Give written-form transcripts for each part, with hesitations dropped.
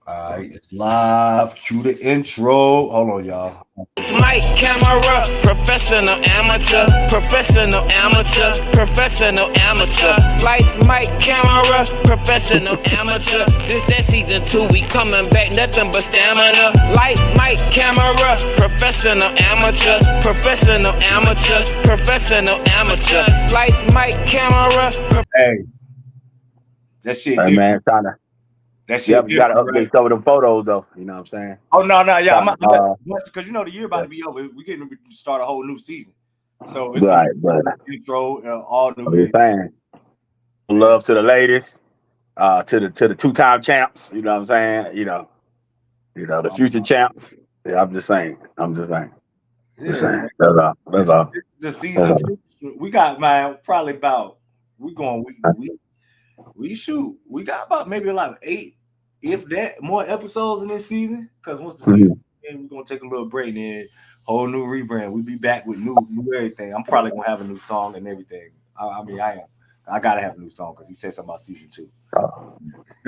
All right, it's live. Cue the intro. Hold on, y'all. Mike Camera, professional amateur, professional amateur, professional amateur. Lights, Mike Camera, professional amateur. This that season 2, we coming back, nothing but stamina. Light, Mike Camera, professional amateur, professional amateur, professional amateur. Lights, Mike Camera. Hey, that shit Hey different. man, trying to. That shit Yep, you got to different, right? update some of them photos though. You know what I'm saying? Oh no, yeah, Trying to, because you know the year about to be over. We're getting ready to start a whole new season, so it's gonna right, be but new intro, all new. I'm just saying, love to the ladies, to the 2-time champs. You know what I'm saying? The future champs. Yeah, I'm just saying. Just Yeah, saying. That's all. That's all. this is the That's season all. 2. We got man probably about we going week to week. We shoot. We got about maybe like 8, if that, more episodes in this season. Because once the season ends, we're gonna take a little break. Then whole new rebrand. We be back with new everything. I'm probably gonna have a new song and everything. I mean, I am. I gotta have a new song because he said something about season 2.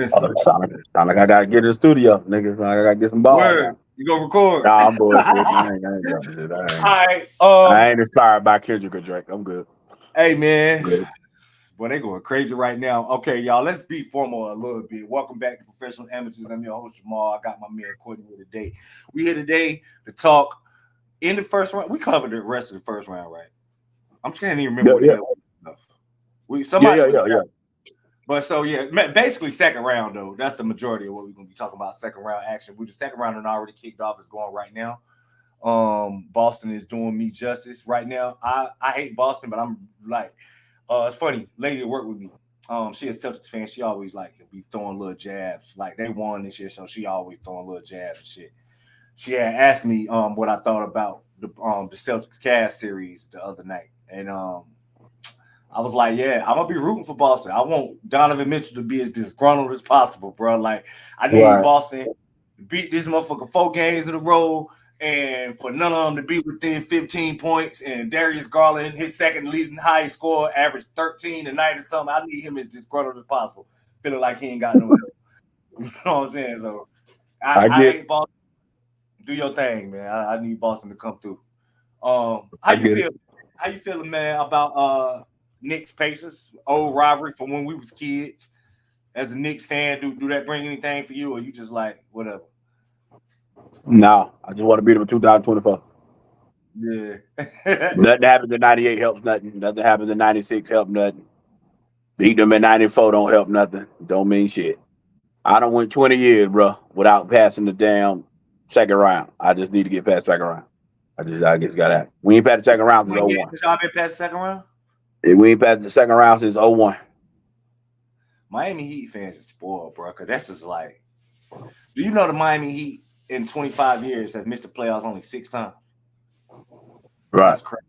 So, Sound like I gotta get in the studio, niggas. Like I gotta get some balls. word, you gonna record? Nah, I'm bullshit. I ain't doing shit. All right. I ain't inspired by Kendrick or Drake. I'm good. Hey man. Good. Boy, they going crazy right now. Okay, y'all, let's be formal a little bit. Welcome back to Professional Amateurs. I'm your host, Jamal. I got my man Courtney here today. We here today to talk in the first round. We covered the rest of the first round, right? I'm just can't even remember what the hell we somebody Yeah. But so basically second round though. That's the majority of what we're gonna be talking about. Second round action. The second round and already kicked off. Is going right now. Boston is doing me justice right now. I hate Boston, but I'm like, it's funny. Lady that worked with me, she a Celtics fan. She always like be throwing little jabs. Like they won this year, so she always throwing little jabs and shit. She had asked me what I thought about the Celtics Cavs series the other night, and I was like, yeah, I'm gonna be rooting for Boston. I want Donovan Mitchell to be as disgruntled as possible, bro. Like I need Boston to beat this motherfucker 4 games in a row. And for none of them to be within 15 points, and Darius Garland, his second leading highest score, averaged 13 tonight or something. I need him as disgruntled as possible, feeling like he ain't got no help. You know what I'm saying? So I hate Boston. Do your thing, man. I need Boston to come through. How you feel? How you feeling, man, about Knicks Pacers, old rivalry from when we was kids? As a Knicks fan, do that bring anything for you, or you just like whatever? No, I just want to beat them in 2024. Yeah. Nothing happens in 98 helps nothing. Nothing happens in 96 help nothing. Beat them in 94 don't help nothing. Don't mean shit. I don't went 20 years, bro, without passing the damn second round. I just need to get past second round. I just got that. We ain't passed the second round since 01. Y'all been past the second round? We ain't passed the second round since 01. Miami Heat fans are spoiled, bro, because that's just like, do you know the Miami Heat in 25 years has missed the playoffs only 6 times? Right. That's crazy.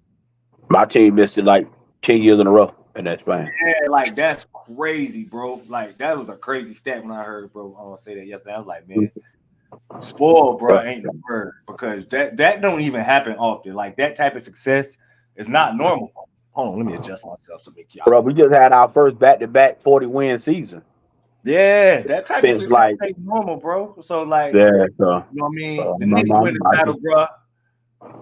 My team missed it like 10 years in a row in that span. Yeah, like that's crazy, bro. Like that was a crazy stat when I heard bro say that yesterday. I was like, man, spoiled, bro, ain't the word, because that don't even happen often. Like that type of success is not normal. Hold on, let me adjust myself so make y'all. Bro, we just had our first back-to-back 40-win season. Yeah, that type of success ain't normal, bro. So like, yeah, so, you know what I mean? The Knicks win the title, bro.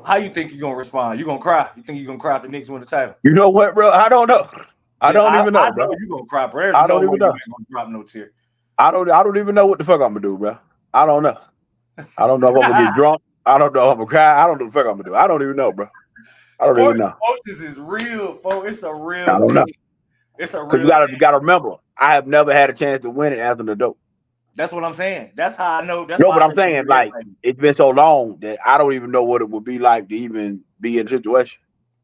How you think you're gonna respond? You gonna cry? You think you're gonna cry if the Knicks win the title? You know what, bro? I don't know. I don't even know, bro. You gonna cry, bro? I don't even know. You ain't gonna drop no tear. I don't even know what the fuck I'm gonna do, bro. I don't know. I don't know if I'm gonna get drunk. I don't know if I'm gonna cry. I don't know what the fuck I'm gonna do. I don't even know, bro. I don't even know. Emotions is real, folks. It's a real I don't know. It's a real. Because you gotta remember, I have never had a chance to win it as an adult. That's what I'm saying. That's how I know. That's no, but I'm saying, like, it's been so long that I don't even know what it would be like to even be in a situation.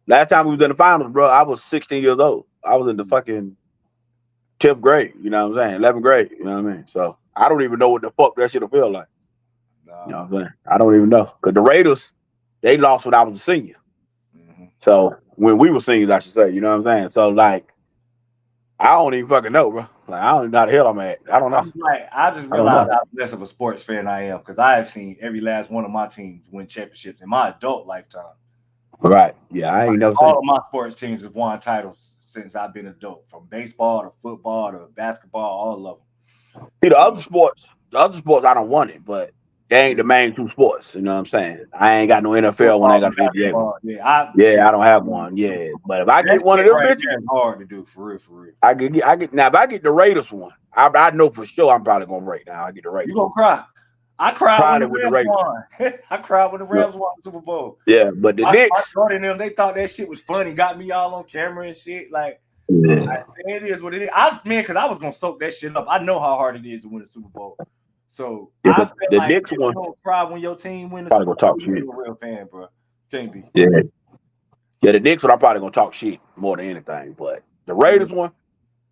Last time we was in the finals, bro, I was 16 years old. I was in the fucking 10th grade, you know what I'm saying? 11th grade, you know what I mean? So I don't even know what the fuck that shit will feel like. No. You know what I'm saying? I don't even know. Because the Raiders, they lost when I was a senior. Mm-hmm. So when we were seniors, I should say, you know what I'm saying? So, like, I don't even fucking know, bro. Like, I don't even know how the hell I'm at. I don't know. Right. I just realized how less of a sports fan I am, because I have seen every last one of my teams win championships in my adult lifetime. Right. Yeah, I ain't never seen all of my sports teams have won titles since I've been adult, from baseball to football to basketball, all of them. See, the other sports, The other sports I don't want it, but they ain't the main two sports. You know what I'm saying? I ain't got no NFL one. I ain't got no NBA one. Yeah, I don't have one. Yeah, but if I that get one of shit them right bitches, there is hard to do for real. I get now. If I get the Raiders one, I know for sure I'm probably gonna break. Now I get the Raiders. You gonna cry? I cried Probably when with the the Rams Raiders. won. I cried when the Rams won the Super Bowl. Yeah, but the My Knicks. daughter and them, they thought that shit was funny. Got me all on camera and shit. Like, Yeah. it is what it is. Because I was gonna soak that shit up. I know how hard it is to win a Super Bowl. So Yeah, I feel the like Knicks you one don't cry when your team win the probably Super gonna Bowl. talk You're shit. a real fan, bro. Can't be. Yeah, the Knicks one I'm probably gonna talk shit more than anything. But the Raiders one,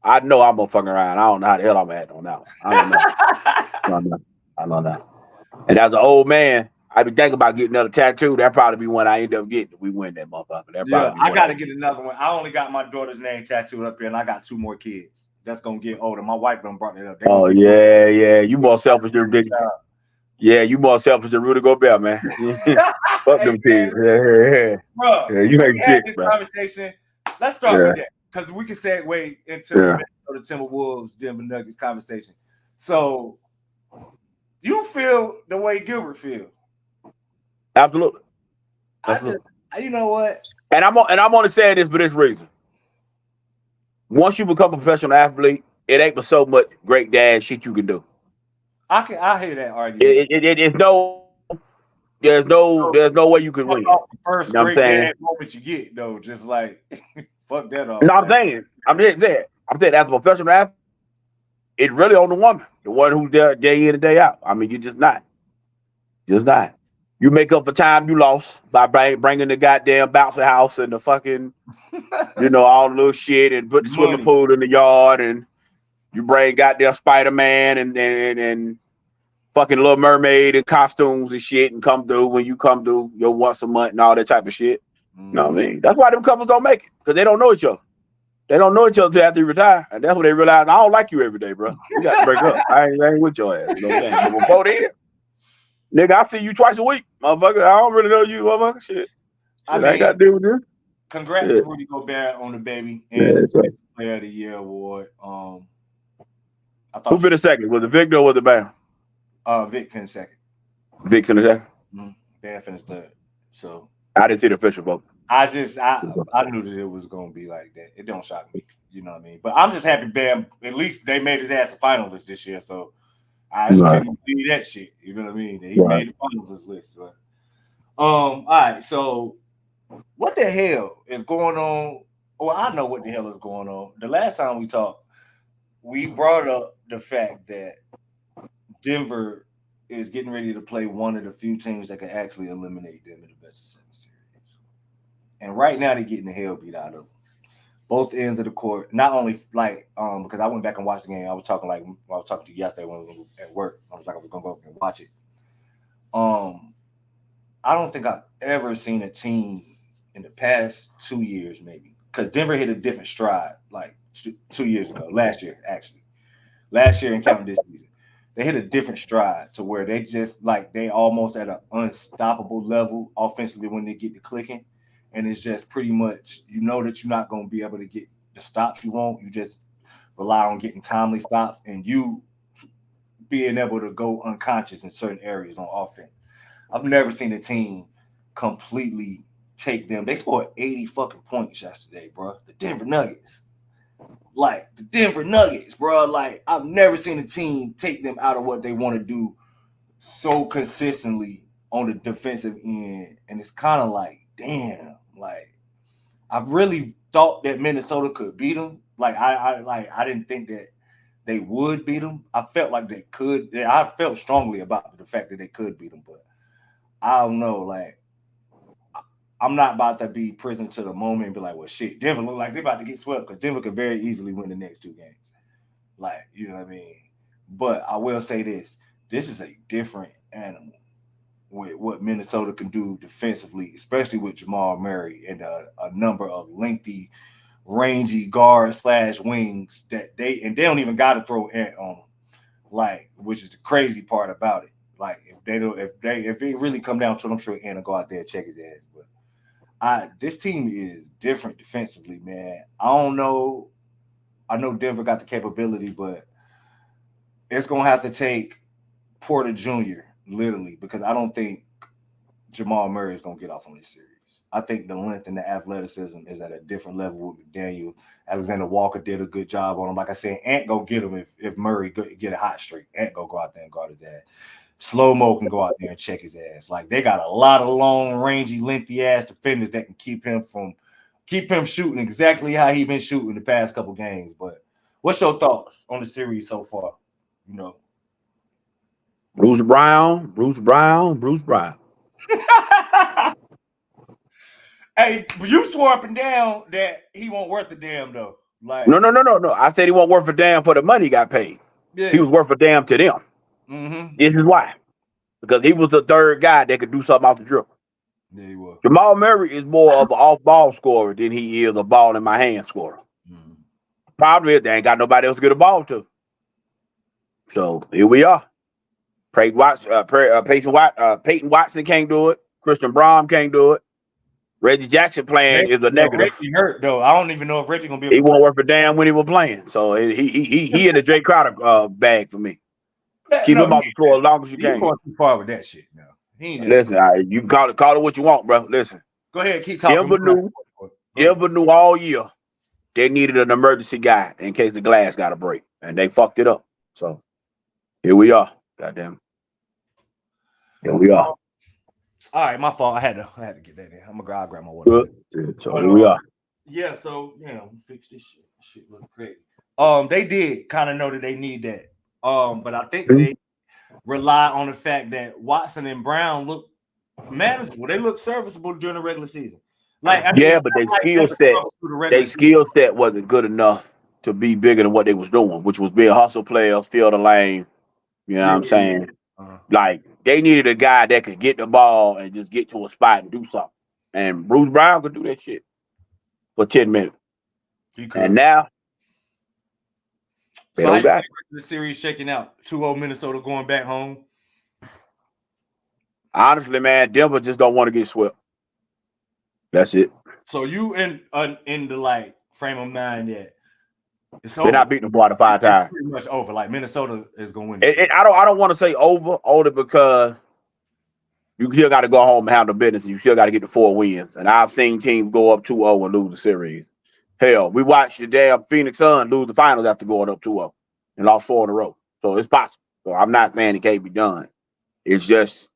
I know I'm gonna fuck around. I don't know how the hell I'm at on that one. I don't know. I don't know. And as an old man, I be thinking about getting another tattoo. That'd probably be one I end up getting if we win that motherfucker. Yeah, I gotta get another one. I only got my daughter's name tattooed up here, and I got 2 more kids. That's gonna get older. My wife done brought it up. Oh yeah. You more selfish than Dick. Yeah, you more selfish than Rudy Gobert, man. Fuck them kids. Yeah. Bro, You we ain't had shit, this man. conversation. Let's start with that because we can segue into the Minnesota Timberwolves, Denver Nuggets conversation. So, you feel the way Gilbert feels? Absolutely. You know what? And I'm only saying this for this reason. Once you become a professional athlete, it ain't but so much great dad shit you can do. I hear that argument. There's no way you can win. The first great dad moment you get though, just like fuck that off. No, I'm saying as a professional athlete, it's really on the woman, the one who's there day in and day out. I mean, you're just not. You make up for time you lost by bringing the goddamn bouncer house and the fucking, all the little shit and put the swimming pool in the yard, and you bring goddamn Spider-Man and fucking Little Mermaid and costumes and shit and come through when you come through your once a month and all that type of shit. You know what I mean? That's why them couples don't make it, because they don't know each other. They don't know each other until after you retire, and that's when they realize, I don't like you every day, bro. We got to break up. I ain't with your ass. You know what I'm saying? But before then, nigga, I see you twice a week, motherfucker. I don't really know you, motherfucker. Shit. I got to deal with this. Congrats to Rudy Gobert on the baby and the Player of the Year award. Who finished second? Was it Victor or was it Bam? Vic finished second. Vic finished second? Bam finished third. So I didn't see the official vote. I knew that it was gonna be like that. It don't shock me, you know what I mean? But I'm just happy Bam, at least they made his ass a finalist this year. So I just couldn't believe that shit. You know what I mean? He made the finalist list. But, all right, so what the hell is going on? Well, I know what the hell is going on. The last time we talked, we brought up the fact that Denver is getting ready to play one of the few teams that can actually eliminate them in the best of 7 series. And right now they're getting the hell beat out of them. Both ends of the court. Not only because I went back and watched the game. I was talking to you yesterday when I was at work. I was gonna go and watch it. I don't think I've ever seen a team in the past 2 years, maybe, because Denver hit a different stride like 2 years ago. Last year and counting this season. They hit a different stride to where they just they almost at an unstoppable level offensively when they get to clicking. And it's just pretty much, that you're not going to be able to get the stops you want. You just rely on getting timely stops and you being able to go unconscious in certain areas on offense. I've never seen a team completely take them. They scored 80 fucking points yesterday, bro. The Denver Nuggets. Bro. I've never seen a team take them out of what they want to do so consistently on the defensive end. And it's kind of damn. I really thought that Minnesota could beat them. I didn't think that they would beat them. I felt like they could. I felt strongly about the fact that they could beat them, but I don't know. I'm not about to be prisoner to the moment and be like, well, shit, Denver look like they're about to get swept, because Denver could very easily win the next 2 games. You know what I mean? But I will say this is a different animal with what Minnesota can do defensively, especially with Jamal Murray and a number of lengthy, rangy guard/wings that they don't even got to throw Ant on them, which is the crazy part about it. If it really come down to it, I'm sure Ant will go out there and check his ass. But this team is different defensively, man. I don't know. I know Denver got the capability, but it's gonna have to take Porter Jr. literally, because I don't think Jamal Murray is gonna get off on this series. I think the length and the athleticism is at a different level with McDaniel. Alexander Walker did a good job on him. Like I said, Ant go get him if Murray get a hot streak. Ant go out there and guard his ass. Slow-mo can go out there and check his ass. Like they got a lot of long, rangy, lengthy ass defenders that can keep him shooting exactly how he been shooting the past couple games. But what's your thoughts on the series so far? You know, Bruce Brown. Hey, you swore up and down that he won't worth a damn though. Like No. I said he won't worth a damn for the money he got paid. Yeah. He was worth a damn to them. Mm-hmm. This is why. Because he was the third guy that could do something off the dribble. Yeah, he was. Jamal Murray is more of an off-ball scorer than he is a ball in my hand scorer. Mm-hmm. Problem is they ain't got nobody else to get a ball to. So here we are. Peyton Watson can't do it. Christian Braun can't do it. Reggie Jackson playing is a negative. Reggie hurt though. I don't even know if Reggie gonna be. He won't work for damn when he was playing. So he in the Jay Crowder bag for me. Keep him off the floor as long as you can. You going too far with that shit now. Listen, you can call it what you want, bro. Listen. Go ahead, keep talking. Denver knew all year they needed an emergency guy in case the glass got a break, and they fucked it up. So here we are. Goddamn. Here we are. All right, my fault. I had to get that in. I'm gonna grab my water. So here we are. Yeah, so fix this shit. This shit look crazy. They did kind of know that they need that. But I think they rely on the fact that Watson and Brown look manageable. They look serviceable during the regular season. Like but their skill set wasn't good enough to be bigger than what they was doing, which was being hustle players, fill the lane. You know what I'm saying? Like they needed a guy that could get the ball and just get to a spot and do something. And Bruce Brown could do that shit for 10 minutes. And now they don't got the series shaking out. 2-0 Minnesota going back home. Honestly, man, Denver just don't want to get swept. That's it. So you in the like frame of mind that it's they're not beating the water 5 times. Pretty much over. Like Minnesota is gonna win. I don't want to say over only because you still got to go home and handle business. You still got to get the 4 wins. And I've seen teams go up 2-0 and lose the series. Hell, we watched the damn Phoenix Suns lose the finals after going up 2-0 and lost 4 in a row. So it's possible. So I'm not saying it can't be done. It's just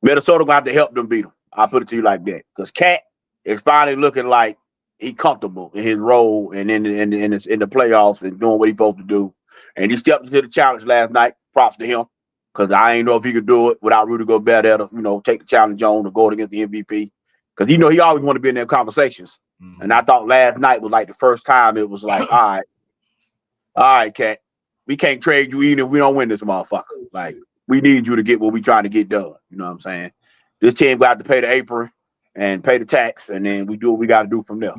Minnesota gonna have to help them beat them. I'll put it to you like that. Because Cat is finally looking like he comfortable in his role and in the playoffs and doing what he's supposed to do. And he stepped into the challenge last night. Props to him. Because I ain't know if he could do it without Rudy Gobert there to, take the challenge on to go against the MVP. Because he always want to be in their conversations. Mm-hmm. And I thought last night was like the first time it was like, all right, Cat, we can't trade you even if we don't win this motherfucker. Like, we need you to get what we trying to get done. You know what I'm saying? This team got to pay the apron and pay the tax, and then we do what we got to do from there.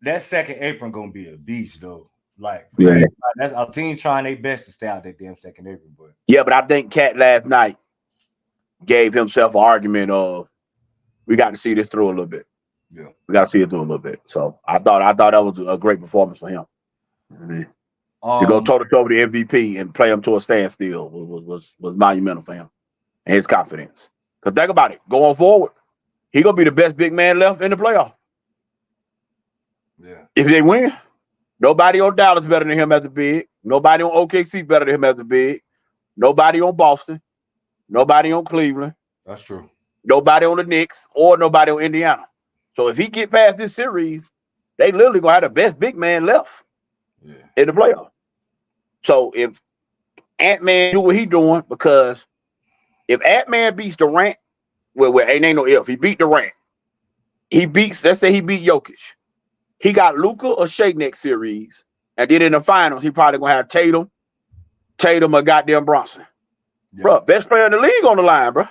That second apron gonna be a beast though. Like, yeah, that's our team trying their best to stay out that damn second apron. But yeah, but I think Cat last night gave himself an argument of we got to see this through a little bit. Yeah, we got to see it through a little bit. So I thought that was a great performance for him. To go toe to toe with the MVP and play him to a standstill was monumental for him and his confidence. Because think about it, going forward, he gonna be the best big man left in the playoff. Yeah, if they win, nobody on Dallas better than him as a big. Nobody on OKC better than him as a big. Nobody on Boston. Nobody on Cleveland. That's true. Nobody on the Knicks or nobody on Indiana. So if he get past this series, they literally gonna have the best big man left in the playoff. So if Ant-Man do what he doing, because if Ant-Man beats Durant, well, ain't no if. He beat Durant. Let's say he beat Jokic. He got Luka or Shea next series. And then in the finals, he probably going to have Tatum or goddamn Bronson. Yeah. Bro, best player in the league on the line, bro.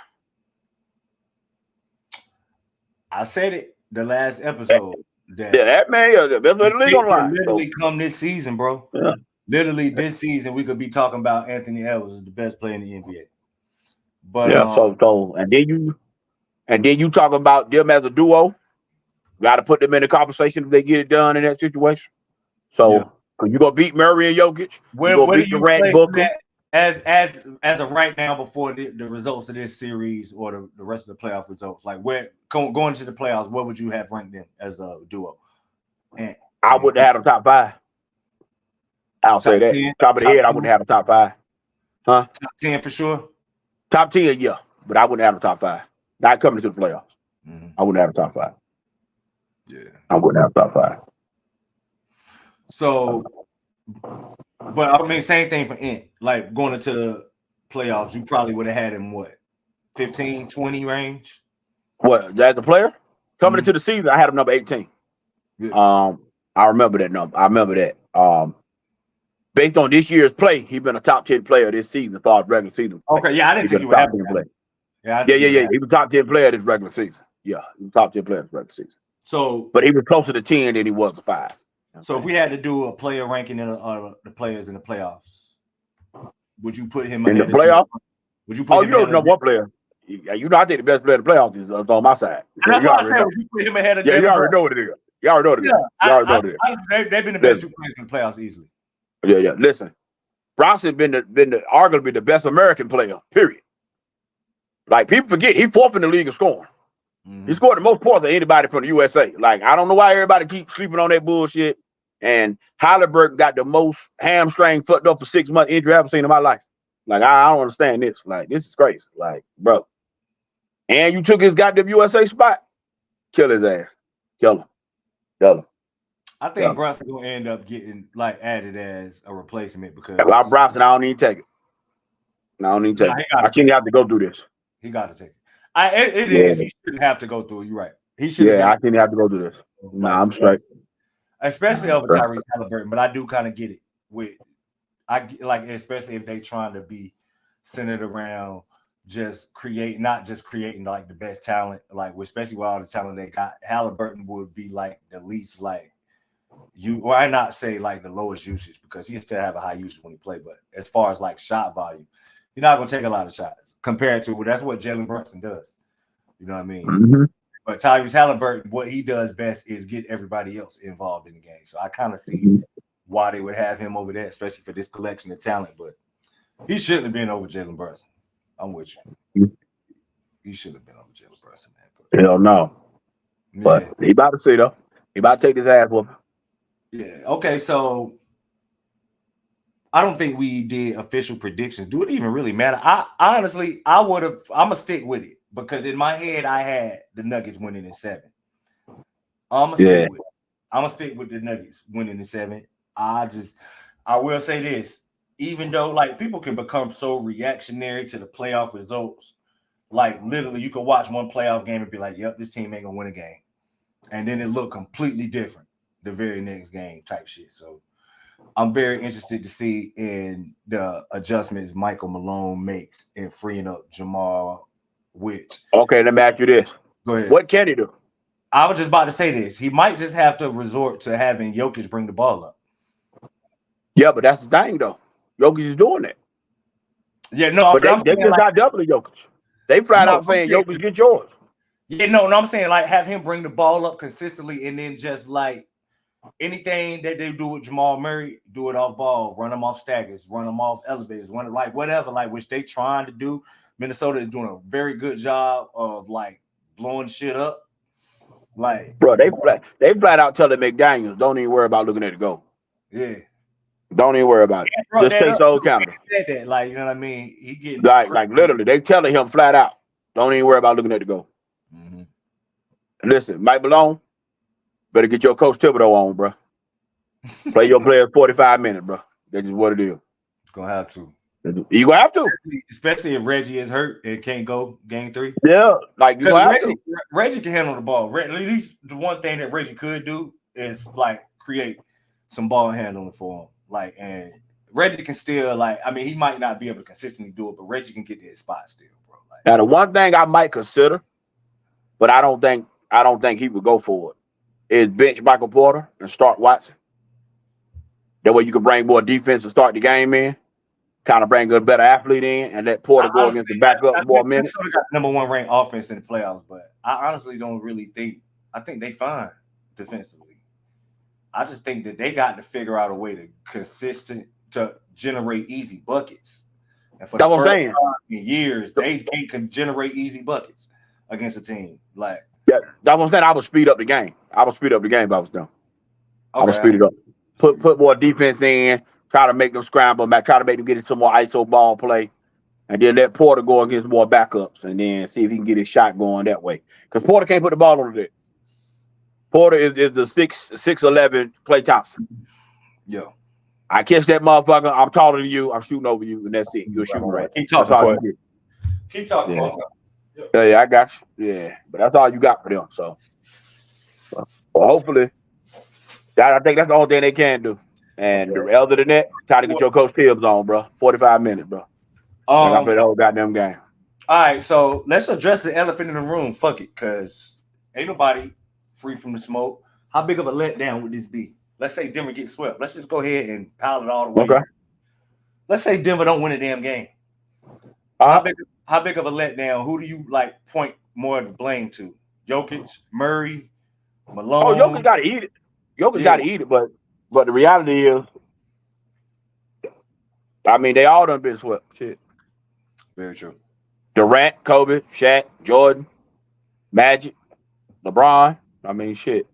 I said it the last episode. That man, the best player in the league on the line. Literally come this season, bro. Yeah. Literally this season, we could be talking about Anthony Edwards as the best player in the NBA. But yeah, so and then you talk about them as a duo. Got to put them in the conversation if they get it done in that situation. So you're gonna beat Murray and Jokic. Where do you play Booker as of right now, before the results of this series or the rest of the playoff results, like where going into the playoffs, what would you have ranked them as a duo? And I wouldn't have them top 5. I'll say that. 10, Top of the head, I wouldn't have them top 5. Huh? Top 10 for sure. Top 10, yeah, but I wouldn't have them top 5. Not coming to the playoffs. Mm-hmm. I wouldn't have them top 5. Yeah, I wouldn't have them top 5. So, but I mean, same thing for Ant. Like going into the playoffs, you probably would have had him what, 15, 20 range? What, as a player? Coming into the season, I had him number 18. Yeah. I remember that number. I remember that. Based on this year's play, he's been a top 10 player this season as far as regular season. Okay, yeah, I didn't think you would have him. Yeah. He was top 10 player this regular season. Yeah, he was top 10 player this regular season. So, but he was closer to 10 than he was to 5. So if we had to do a player ranking in the players in the playoffs, would you put him in the playoffs? Would you put him number one player? You know, I think the best player in the playoffs is on my side. And that's why I said, would you put him ahead of you already know what it is. You already know what it is. You already know what it is. They've been the best 2 players in the playoffs easily. Yeah. Listen, Bronson been arguably the best American player, period. Like, people forget, he's 4th in the league in scoring. Mm-hmm. He scored the most points of anybody from the USA. Like, I don't know why everybody keeps sleeping on that bullshit. And Halliburton got the most hamstring fucked up for 6 months injury I've ever seen in my life. Like, I don't understand this. Like, this is crazy. Like, bro. And you took his goddamn USA spot. Kill his ass. Kill him. I think Brunson gonna end up getting like added as a replacement because if I'm Bronson, I don't need to take it. I shouldn't have to go through this. He got to take it. It is. He shouldn't have to go through it. You're right. He should. Yeah, I shouldn't have to go through this. Nah, I'm straight. Especially over Tyrese Halliburton, but I do kind of get it especially if they trying to be centered around not just creating like the best talent, like especially with all the talent they got. Halliburton would be like the least I not say like the lowest usage because he still have a high usage when he play, but as far as like shot volume, you're not gonna take a lot of shots compared to that's what Jalen Brunson does. You know what I mean? Mm-hmm. But Tyrese Halliburton, what he does best is get everybody else involved in the game. So I kind of see why they would have him over there, especially for this collection of talent. But he shouldn't have been over Jalen Brunson. I'm with you. He should have been over Jalen Brunson, man. Hell no. Yeah. But he about to see though. He about to take his ass whooping. Yeah. Okay. So I don't think we did official predictions. Do it even really matter? I honestly, I'm gonna stick with it. Because in my head, I had the Nuggets winning in 7. I'm gonna stick with the Nuggets winning in 7. I will say this: even though like people can become so reactionary to the playoff results, like literally, you can watch one playoff game and be like, "Yep, this team ain't gonna win a game," and then it look completely different the very next game, type shit. So I'm very interested to see in the adjustments Michael Malone makes in freeing up Jamal. Okay, let me ask you this. Go ahead. What can he do? I was just about to say this. He might just have to resort to having Jokic bring the ball up. Yeah, but that's the thing, though. Jokic is doing that. Yeah, no, but they just got doubling Jokic. They flat out saying, Jokic, get yours. Yeah, no, I'm saying like have him bring the ball up consistently and then just like anything that they do with Jamal Murray, do it off ball, run them off staggers, run them off elevators, run like whatever, like which they trying to do. Minnesota is doing a very good job of like blowing shit up. Like, bro, they flat out telling McDaniels, don't even worry about looking at the goal. Yeah. Don't even worry about it. Bro, just take Soul Canada. Like, you know what I mean? He getting like literally, they telling him flat out, don't even worry about looking at the goal. Mm-hmm. Listen, Mike Malone, better get your Coach Thibodeau on, bro. Play your players 45 minutes, bro. That's just what it is. It's gonna have to. You gonna have to, especially if Reggie is hurt and can't go game 3. Yeah, like you gonna have to. Reggie can handle the ball. At least the one thing that Reggie could do is like create some ball handling for him. Like, and Reggie can still like. I mean, he might not be able to consistently do it, but Reggie can get to his spot still, bro. Like, now, the one thing I might consider, but I don't think he would go for it, is bench Michael Porter and start Watson. That way you can bring more defense to start the game in. Kind of bring a better athlete in and let Porter go against the backup more minutes. Got number 1 ranked offense in the playoffs, but I honestly don't really think. I think they fine defensively. I just think that they got to figure out a way to generate easy buckets. And for That's the what I'm first saying. time in years, they can generate easy buckets against a team. Like, Yeah, that's what I'm saying. I would speed up the game. I would speed up the game if I was them. I would okay, speed it up. Put more defense in. Try to make them scramble back. Try to make them get into more ISO ball play. And then let Porter go against more backups and then see if he can get his shot going that way. Because Porter can't put the ball on the deck. Porter is the 6'11" Klay Thompson. Yeah. I catch that motherfucker. I'm taller than you. I'm shooting over you, and that's it. You're shooting right. Keep That's talking. all you get. Keep talking. Yeah. Yeah, I got you. Yeah, but that's all you got for them. So, well, hopefully, I think that's the only thing they can do. And other than that, try to get your Coach Tibbs on, bro. 45 minutes, bro. I play the whole goddamn game. All right, so let's address the elephant in the room. Fuck it, because ain't nobody free from the smoke. How big of a letdown would this be? Let's say Denver gets swept. Let's just go ahead and pile it all the way. Okay. Let's say Denver don't win a damn game. How big of a letdown? Who do you like point more of the blame to? Jokic, Murray, Malone? Oh, Jokic got to eat it. Jokic got to eat it, but the reality is, I mean, they all done been swept. Shit. Very true. Durant, Kobe, Shaq, Jordan, Magic, LeBron. I mean, shit.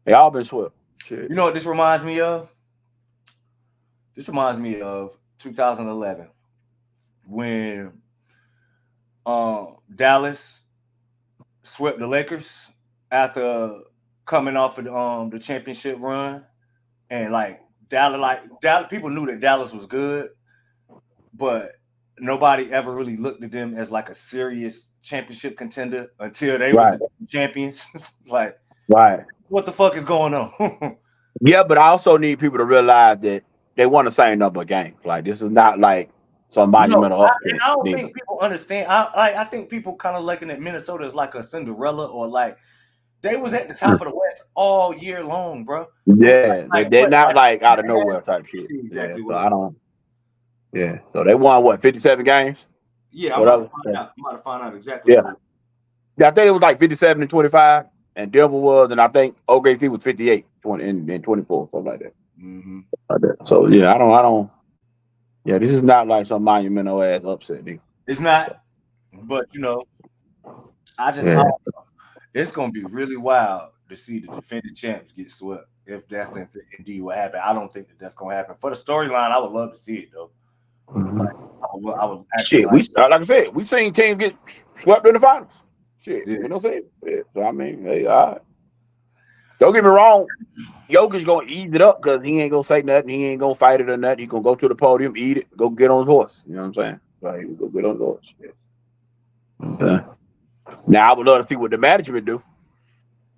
They all been swept. Shit. You know what this reminds me of? This reminds me of 2011 when Dallas swept the Lakers after coming off of the championship run, and Dallas people knew that Dallas was good, but nobody ever really looked at them as like a serious championship contender until they were the champions. Right. What the fuck is going on? Yeah, but I also need people to realize that they won the same number of games. Like, this is not like some monumental upset. I don't think people understand. I think people kind of looking at Minnesota as like a Cinderella, or like they was at the top of the West all year long, bro. Yeah, they're not like out of nowhere type shit. Exactly. Yeah, so I don't. Yeah, so they won what, 57 games? Yeah, I'm about to find out exactly. Yeah, I think it was like 57-25, and Denver was, and I think OKC was 58 and 24, something like that. Mm-hmm. Like that. So yeah, I don't. Yeah, this is not like some monumental ass upset, nigga. It's not, but it's gonna be really wild to see the defending champs get swept if that's indeed what happened. I don't think that's gonna happen. For the storyline, I would love to see it though. Mm-hmm. I would actually like I said, we seen teams get swept in the finals. Shit, you know what I'm saying? Yeah. So I mean, hey, all right. Don't get me wrong, Jokic gonna ease it up because he ain't gonna say nothing. He ain't gonna fight it or nothing. He gonna go to the podium, eat it, go get on his horse. You know what I'm saying? Right, go get on his horse. Yeah. Now I would love to see what the management do,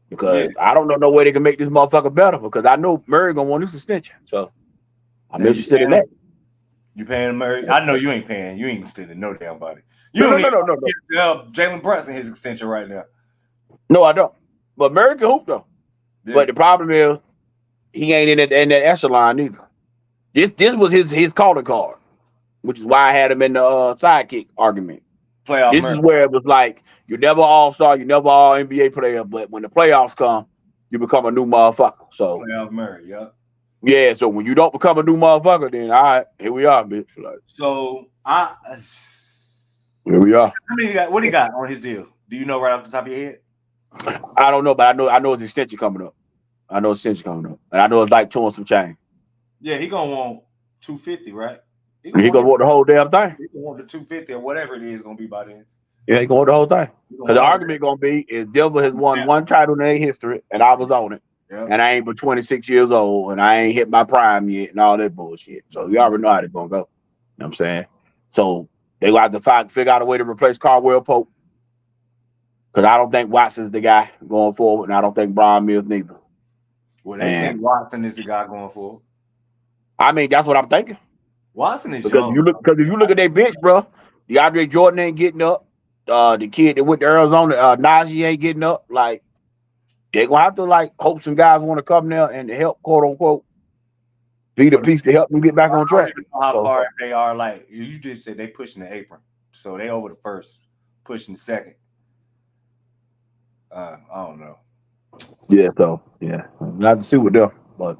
because I don't know no way they can make this motherfucker better, because I know Murray gonna want his extension. So I'm interested in that. You paying Murray? I know you ain't paying. You ain't extending no damn body. No. Jalen Brunson his extension right now. No, I don't. But Murray can hoop though. Yeah. But the problem is he ain't in that echelon either. This was his calling card, which is why I had him in the sidekick argument. This is where it was like, you're never all-star, you're never all NBA player, but when the playoffs come, you become a new motherfucker. So playoff Murray, yeah. Yeah, so when you don't become a new motherfucker, then all right, here we are, bitch. Like, so here we are. What he got on his deal? Do you know right off the top of your head? I don't know, but I know his extension coming up. And I know it's like 2 and some change. Yeah, he gonna want 250, right? He gonna want the whole damn thing. He gonna want the 250 or whatever it is gonna be by then. Yeah, he gonna want the whole thing. Because the argument gonna be is Denver has won one title in their history, and I was on it. Yep. And I ain't but 26 years old, and I ain't hit my prime yet, and all that bullshit. So you already know how it's gonna go. You know what I'm saying? So they gonna have to figure out a way to replace Caldwell Pope. Because I don't think Watson's the guy going forward, and I don't think Brian Mills neither. Well, they think Watson is the guy going forward. I mean, that's what I'm thinking. Watson is young. Because if you look at their bench, bro, DeAndre Jordan ain't getting up. The kid that went to Arizona, Najee ain't getting up. Like, they're gonna have to hope some guys want to come there and help, quote unquote, be the piece to help them get back on track. How far they are, you just said they pushing the apron, so they over the first, pushing the second. I don't know. Yeah, so yeah, not to see with them, but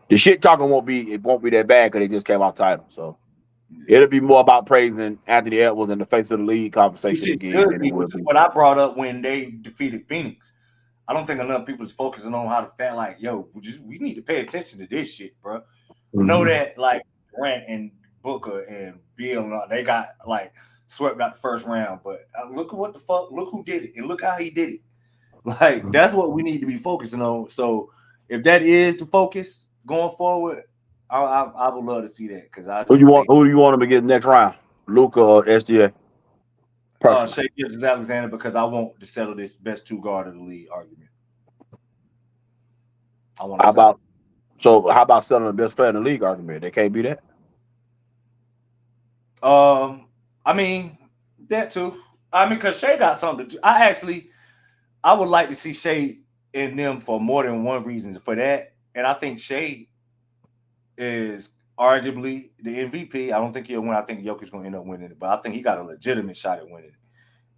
the shit talking won't be that bad because they just came out title. So It'll be more about praising Anthony Edwards in the face of the league conversation It again than it which will is be. what I brought up when they defeated Phoenix. I don't think enough people is focusing on how to feel like, yo, we need to pay attention to this shit, bro. Know that like Durant and Booker and Beal, they got like swept out the first round, but look who did it, and look how he did it. Like that's what we need to be focusing on. So if that is the focus going forward, I would love to see that because Who do you want him to get next round? Luka or SGA? Shai Gilgeous-Alexander, because I want to settle this best two guard of the league argument. How about settling the best player in the league argument? They can't be that. I mean that too. I mean, because Shai got something to do. I would like to see Shai in them for more than one reason for that, and I think Shai is arguably the MVP. I don't think he'll win. I think Jokic's going to end up winning it, but I think he got a legitimate shot at winning it.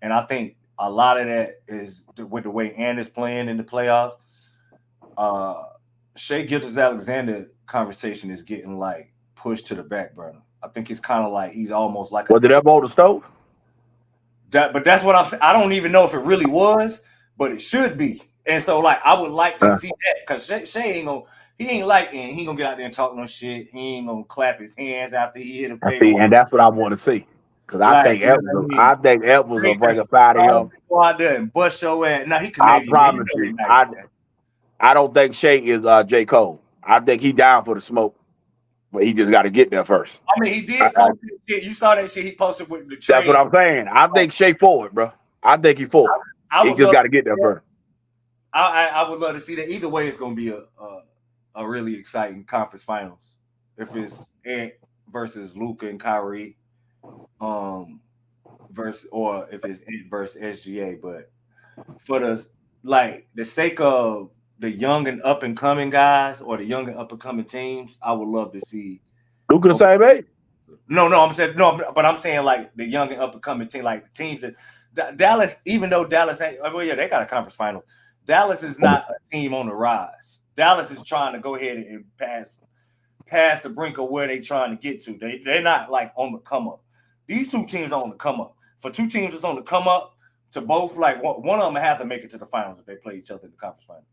And I think a lot of that is with the way Ant is playing in the playoffs. Shai Gilgeous-Alexander conversation is getting like pushed to the back burner. I think it's kind of like he's almost like. Was it up on the stove? But that's what I'm saying. I don't even know if it really was, but it should be. And so like I would like to see that because Shai ain't gonna. He ain't gonna get out there and talk no shit. He ain't gonna clap his hands after he hit a see, and that's what I want to see. Because I think Edwards will bring a side of him. Go out there and bust your ass. Now he Canadian. I promise you. I don't think Shai is J. Cole. I think he down for the smoke, but he just got to get there first. I mean, he did post shit. You saw that shit he posted with the trade. That's what I'm saying. I think Shai forward, bro. I think he forward. He just got to get there first. I would love to see that. Either way, it's gonna be a really exciting conference finals. If it's Ant versus Luka and Kyrie, or if it's Ant versus SGA. But for the sake of the young and up and coming guys or the young and up and coming teams, I would love to see Luka the same age. No, I'm saying like the young and up and coming team, like the teams that Dallas. Even though Dallas ain't, they got a conference final. Dallas is not a team on the rise. Dallas is trying to go ahead and pass the brink of where they're trying to get to. They're not like on the come up. These two teams are on the come up. For two teams that's on the come up, to both like one of them have to make it to the finals if they play each other in the conference final.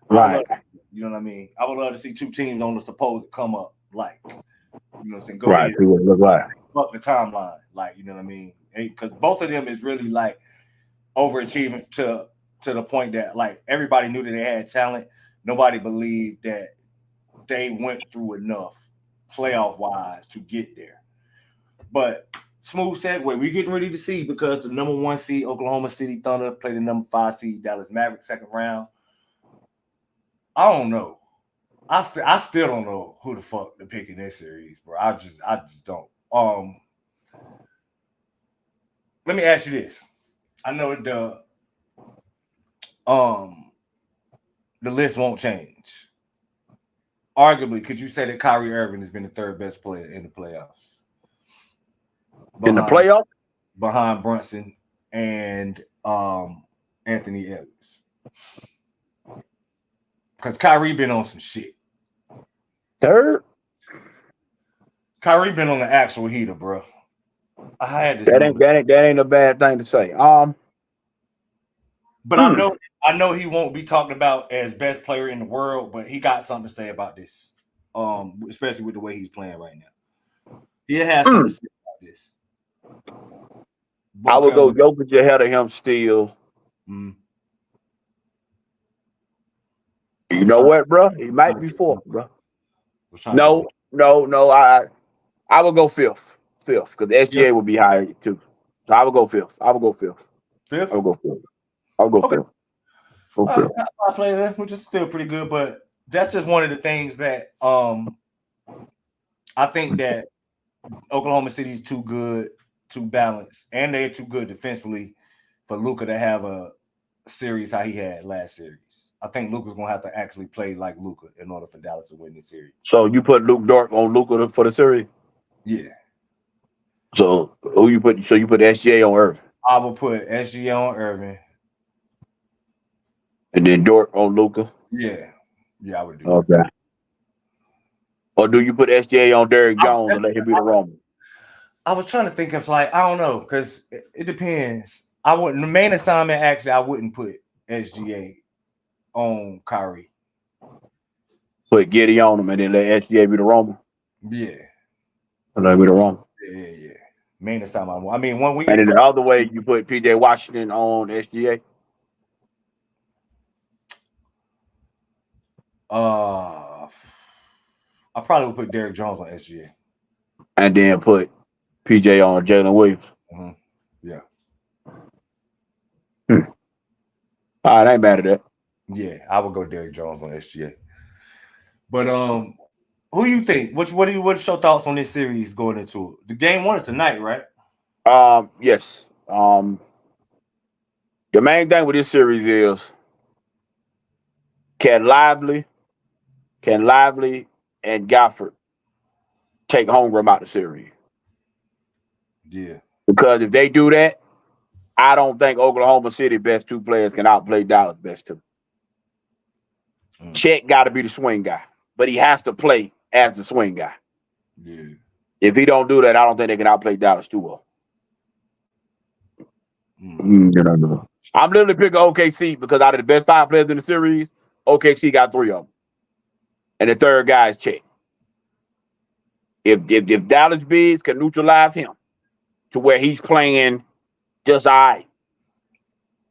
Right. You know what I mean? I would love to see two teams on the supposed come up, like, you know what I'm saying? Go ahead. See what it look like. Fuck the timeline, like, you know what I mean? Because both of them is really like overachieving to the point that like everybody knew that they had talent. Nobody believed that they went through enough playoff wise to get there. But smooth segue, we're getting ready to see because the number 1 seed Oklahoma City Thunder played the number 5 seed Dallas Mavericks second round. I don't know. I still don't know who the fuck to pick in this series, bro. I just don't. Let me ask you this. I know the list won't change. Arguably, could you say that Kyrie Irving has been the third best player in the playoffs? In the playoffs? Behind Brunson and Anthony Edwards. Because Kyrie been on some shit. Third? Kyrie been on the actual heater, bro. I had this. That ain't a bad thing to say. But I know he won't be talked about as best player in the world, but he got something to say about this. Especially with the way he's playing right now. He has something to say about this. I would go Jokic ahead of him still. You know what, bro? He might be fourth, bro. No. I would go fifth because SGA would be higher too. So I would go fifth. Fifth? I would go fifth. Top 5 player, which is still pretty good, but that's just one of the things that I think that Oklahoma City is too good, too balanced, and they're too good defensively for Luka to have a series how he had last series. I think Luka's gonna have to actually play like Luka in order for Dallas to win this series. So you put Luke Dort on Luka for the series? Yeah. So who you put? So you put SGA on Irving? I will put SGA on Irving. And then Dort on Luka? Yeah, I would do that. Or do you put SGA on Derrick Jones and let him be the Roman? I was trying to think of like I don't know because it depends. I wouldn't the main assignment actually. I wouldn't put SGA on Kyrie. Put Giddy on him and then let SGA be the roamer. Yeah, Let be the roamer. yeah. Main assignment. I mean, one week. And then the other way, you put PJ Washington on SGA. I probably would put Derrick Jones on SGA. And then put PJ on Jalen Williams. Mm-hmm. Yeah. All right, I ain't mad at that. Yeah, I would go Derrick Jones on SGA. But who you think? What's your thoughts on this series going into it? The game one is tonight, right? Yes. The main thing with this series is can Lively and Gafford take Holmgren out the series? Yeah. Because if they do that, I don't think Oklahoma City best two players can outplay Dallas best two. Chet got to be the swing guy, but he has to play as the swing guy. Yeah. If he don't do that, I don't think they can outplay Dallas too well. I'm literally picking OKC because out of the best 5 players in the series, OKC got 3 of them. And the third guy is Chet. If Dallas bigs can neutralize him to where he's playing just all right,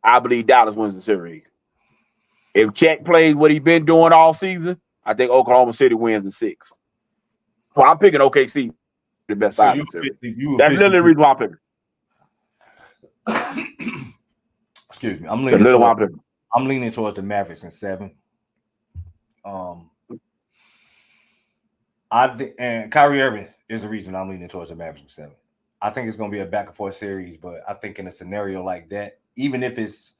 I believe Dallas wins the series. If Chet plays what he's been doing all season, I think Oklahoma City wins in 6. So I'm picking OKC the best 5 in the series. That's literally the reason why I'm picking. Excuse me. I'm leaning towards the Mavericks in 7. And Kyrie Irving is the reason I'm leaning towards the Mavericks in 7. I think it's going to be a back and forth series, but I think in a scenario like that, even if it's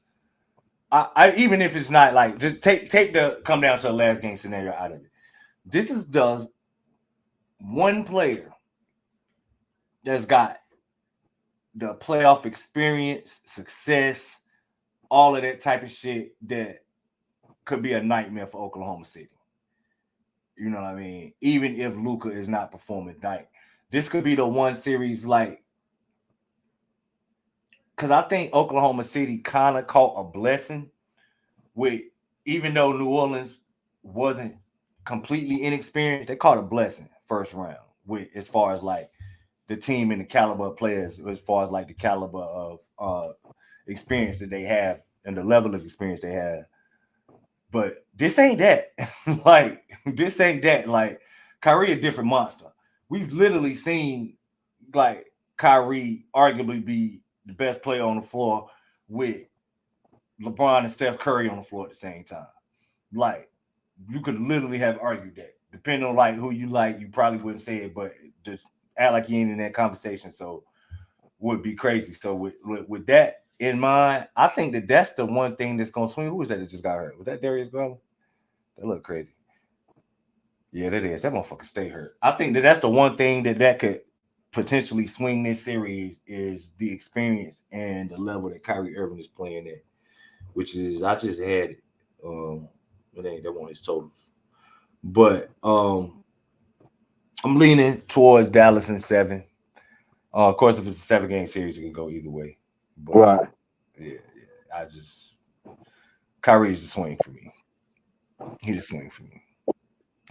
not like just take the come down to a last game scenario out of it. This does one player that's got the playoff experience, success, all of that type of shit that could be a nightmare for Oklahoma City. You know what I mean? Even if Luka is not performing tonight, this could be the one series like, because I think Oklahoma City kind of caught a blessing with, even though New Orleans wasn't completely inexperienced, they caught a blessing first round with as far as like the team and the caliber of players, as far as like the caliber of experience that they have and the level of experience they have. But this ain't that. Like, this ain't that. Like, Kyrie a different monster. We've literally seen, like, Kyrie arguably be the best player on the floor with LeBron and Steph Curry on the floor at the same time. Like, you could literally have argued that. Depending on, like, who you like, you probably wouldn't say it, but just act like you ain't in that conversation, so would be crazy. So with that in mind, I think that's the one thing that's going to swing. Who was that just got hurt? Was that Darius Garland? That looked crazy. Yeah, that is. That motherfucker stay hurt. I think that's the one thing that could potentially swing this series is the experience and the level that Kyrie Irving is playing at, which is, I just had it. That one his totals. But I'm leaning towards Dallas in 7. Of course, if it's a 7-game series, it can go either way. But, right. Yeah. Kyrie's the swing for me. He's the swing for me.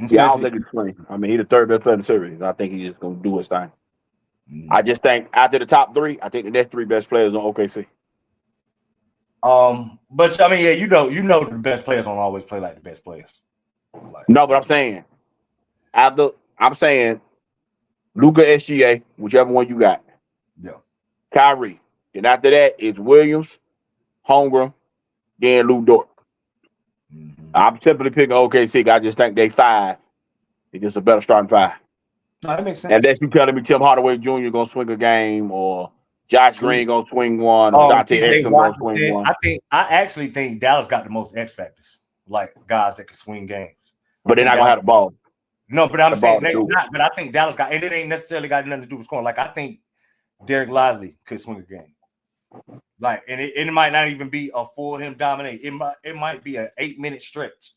Yeah, I don't think he's swing. I mean, he's the third best player in the series. I think he's just going to do his thing. Mm-hmm. I just think after the top 3, I think the next 3 best players on OKC. But I mean, yeah, you know the best players don't always play like the best players. Like, no, but I'm saying Luka, SGA, whichever one you got. Yeah. Kyrie. And after that, it's Williams, Holmgren, then Lou Dort. Mm-hmm. I'm simply picking OKC. I just think they 5. It's just a better starting 5. No, that makes sense. Unless you telling me Tim Hardaway Jr. gonna swing a game, or Josh Green gonna swing one, or Dante Exum gonna swing one. I actually think Dallas got the most X factors, like guys that can swing games. But they're not gonna have the ball. No, but I'm saying they're not. But I think Dallas got, and it ain't necessarily got nothing to do with scoring. Like, I think Derek Lively could swing a game. Like, and it might not even be a full him dominate. It might be an 8-minute stretch,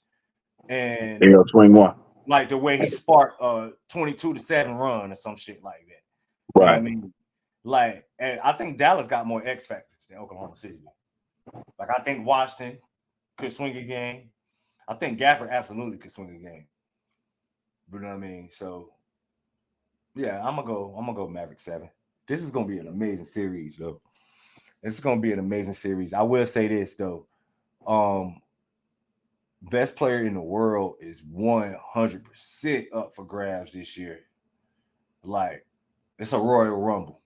and they'll swing one. Like the way he sparked a 22-7 run or some shit like that. Right. You know what I mean? Like, and I think Dallas got more X factors than Oklahoma City. Like, I think Washington could swing a game. I think Gafford absolutely could swing a game. You know what I mean? So, yeah, I'm gonna go Maverick 7. This is gonna be an amazing series, though. This is gonna be an amazing series. I will say this though. Best player in the world is 100% up for grabs this year. Like, it's a Royal Rumble.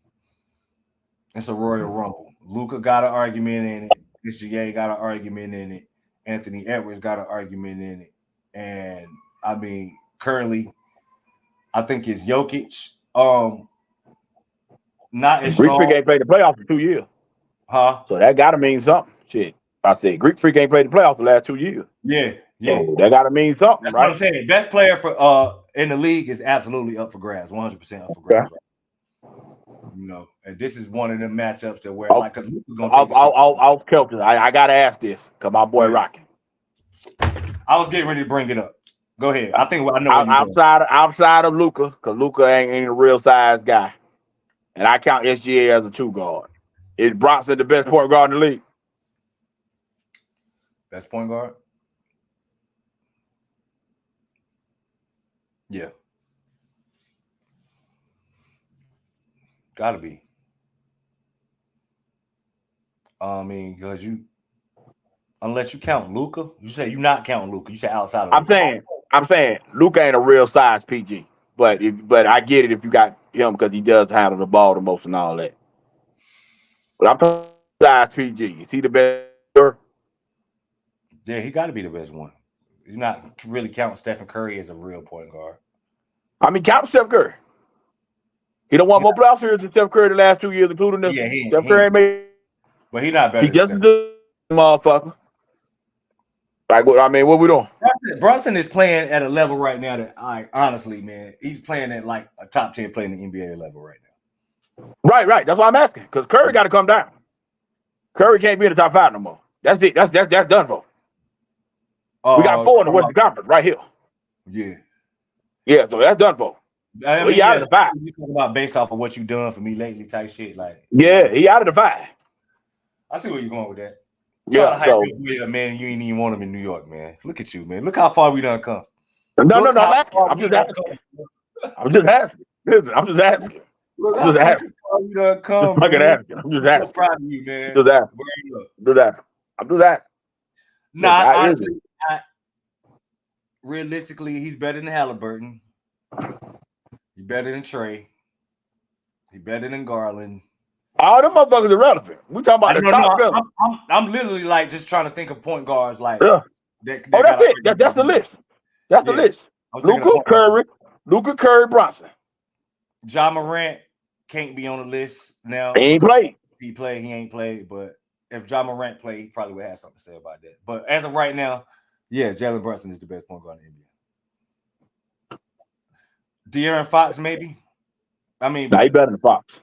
It's a Royal Rumble. Luka got an argument in it. SGA got an argument in it. Anthony Edwards got an argument in it. And I mean, currently, I think it's Jokic. Not as Greek strong. Freak ain't played the playoffs for 2 years. Huh? So that gotta mean something. Shit. I said Greek Freak ain't played the playoffs the last 2 years. Yeah. So that gotta mean something, That's right? what I'm saying. Best player for in the league is absolutely up for grabs, 100% up for grabs. Right? You know, and this is one of them matchups that where like because I'll Kelton. I gotta ask this because my boy rocking. I was getting ready to bring it up. Go ahead. I think I know outside of Luka, because Luka ain't a real size guy, and I count SGA as a 2 guard. Is Bronson the best point guard in the league? Best point guard? Yeah. Gotta be. I mean, because unless you count Luka, you say you're not counting Luka. You say outside of Luka. I'm saying Luka ain't a real size PG, but I get it if you got him because he does handle the ball the most and all that. But I'm talking size PG. Is he the best? Yeah, he got to be the best one. You're not really counting Stephen Curry as a real point guard. I mean, count Steph Curry. He don't want more playoff series than Steph Curry the last 2 years, including this. Yeah, Steph Curry made. But he's not better. He just a good motherfucker. Like, what we doing? Brunson is playing at a level right now that honestly, man, he's playing at like a top 10 player in the NBA level right now. Right. That's why I'm asking. Because Curry got to come down. Curry can't be in the top 5 no more. That's it. That's done for. We got 4 in the Western Conference right here. Yeah. So that's done for. I mean, he out of the 5. You talking about based off of what you done for me lately, type shit. Like, yeah, he out of the 5. I see where you're going with that. Yeah, so man, you ain't even want him in New York, man. Look at you, man. Look how far we done come. No, I'm asking. I'm just asking. Listen, I'm just asking. Look how far we done come. I'm asking. I'm just asking. I'm proud of you, man. I'm just asking. Nah, honestly, realistically, he's better than Halliburton. He's better than Trey. He's better than Garland. All them motherfuckers are relevant. We talking about the top. I'm literally like just trying to think of point guards like. Yeah. That's it. That's the list. That's the list. Luka Curry, Bronson. Ja Morant can't be on the list now. He ain't played. He ain't played. But if Ja Morant played, he probably would have something to say about that. But as of right now, yeah, Jalen Brunson is the best point guard in the NBA. De'Aaron Fox, maybe. I mean, he better than Fox.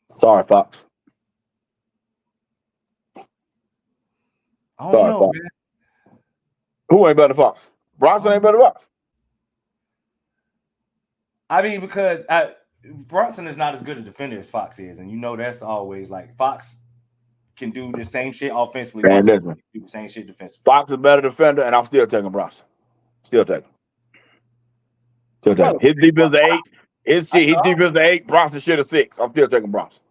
Sorry, Fox. I don't know, Fox. Man. Who ain't better than Fox? Bronson ain't better than Fox. I mean, because Bronson is not as good a defender as Fox is, and you know that's always like Fox can do the same shit offensively. Man, listen. Do the same shit defensively. Fox is a better defender, and I'm still taking Bronson. Still taking. His defense is 8. His defense is 8. Bronson shit is 6. I'm still taking Bronson.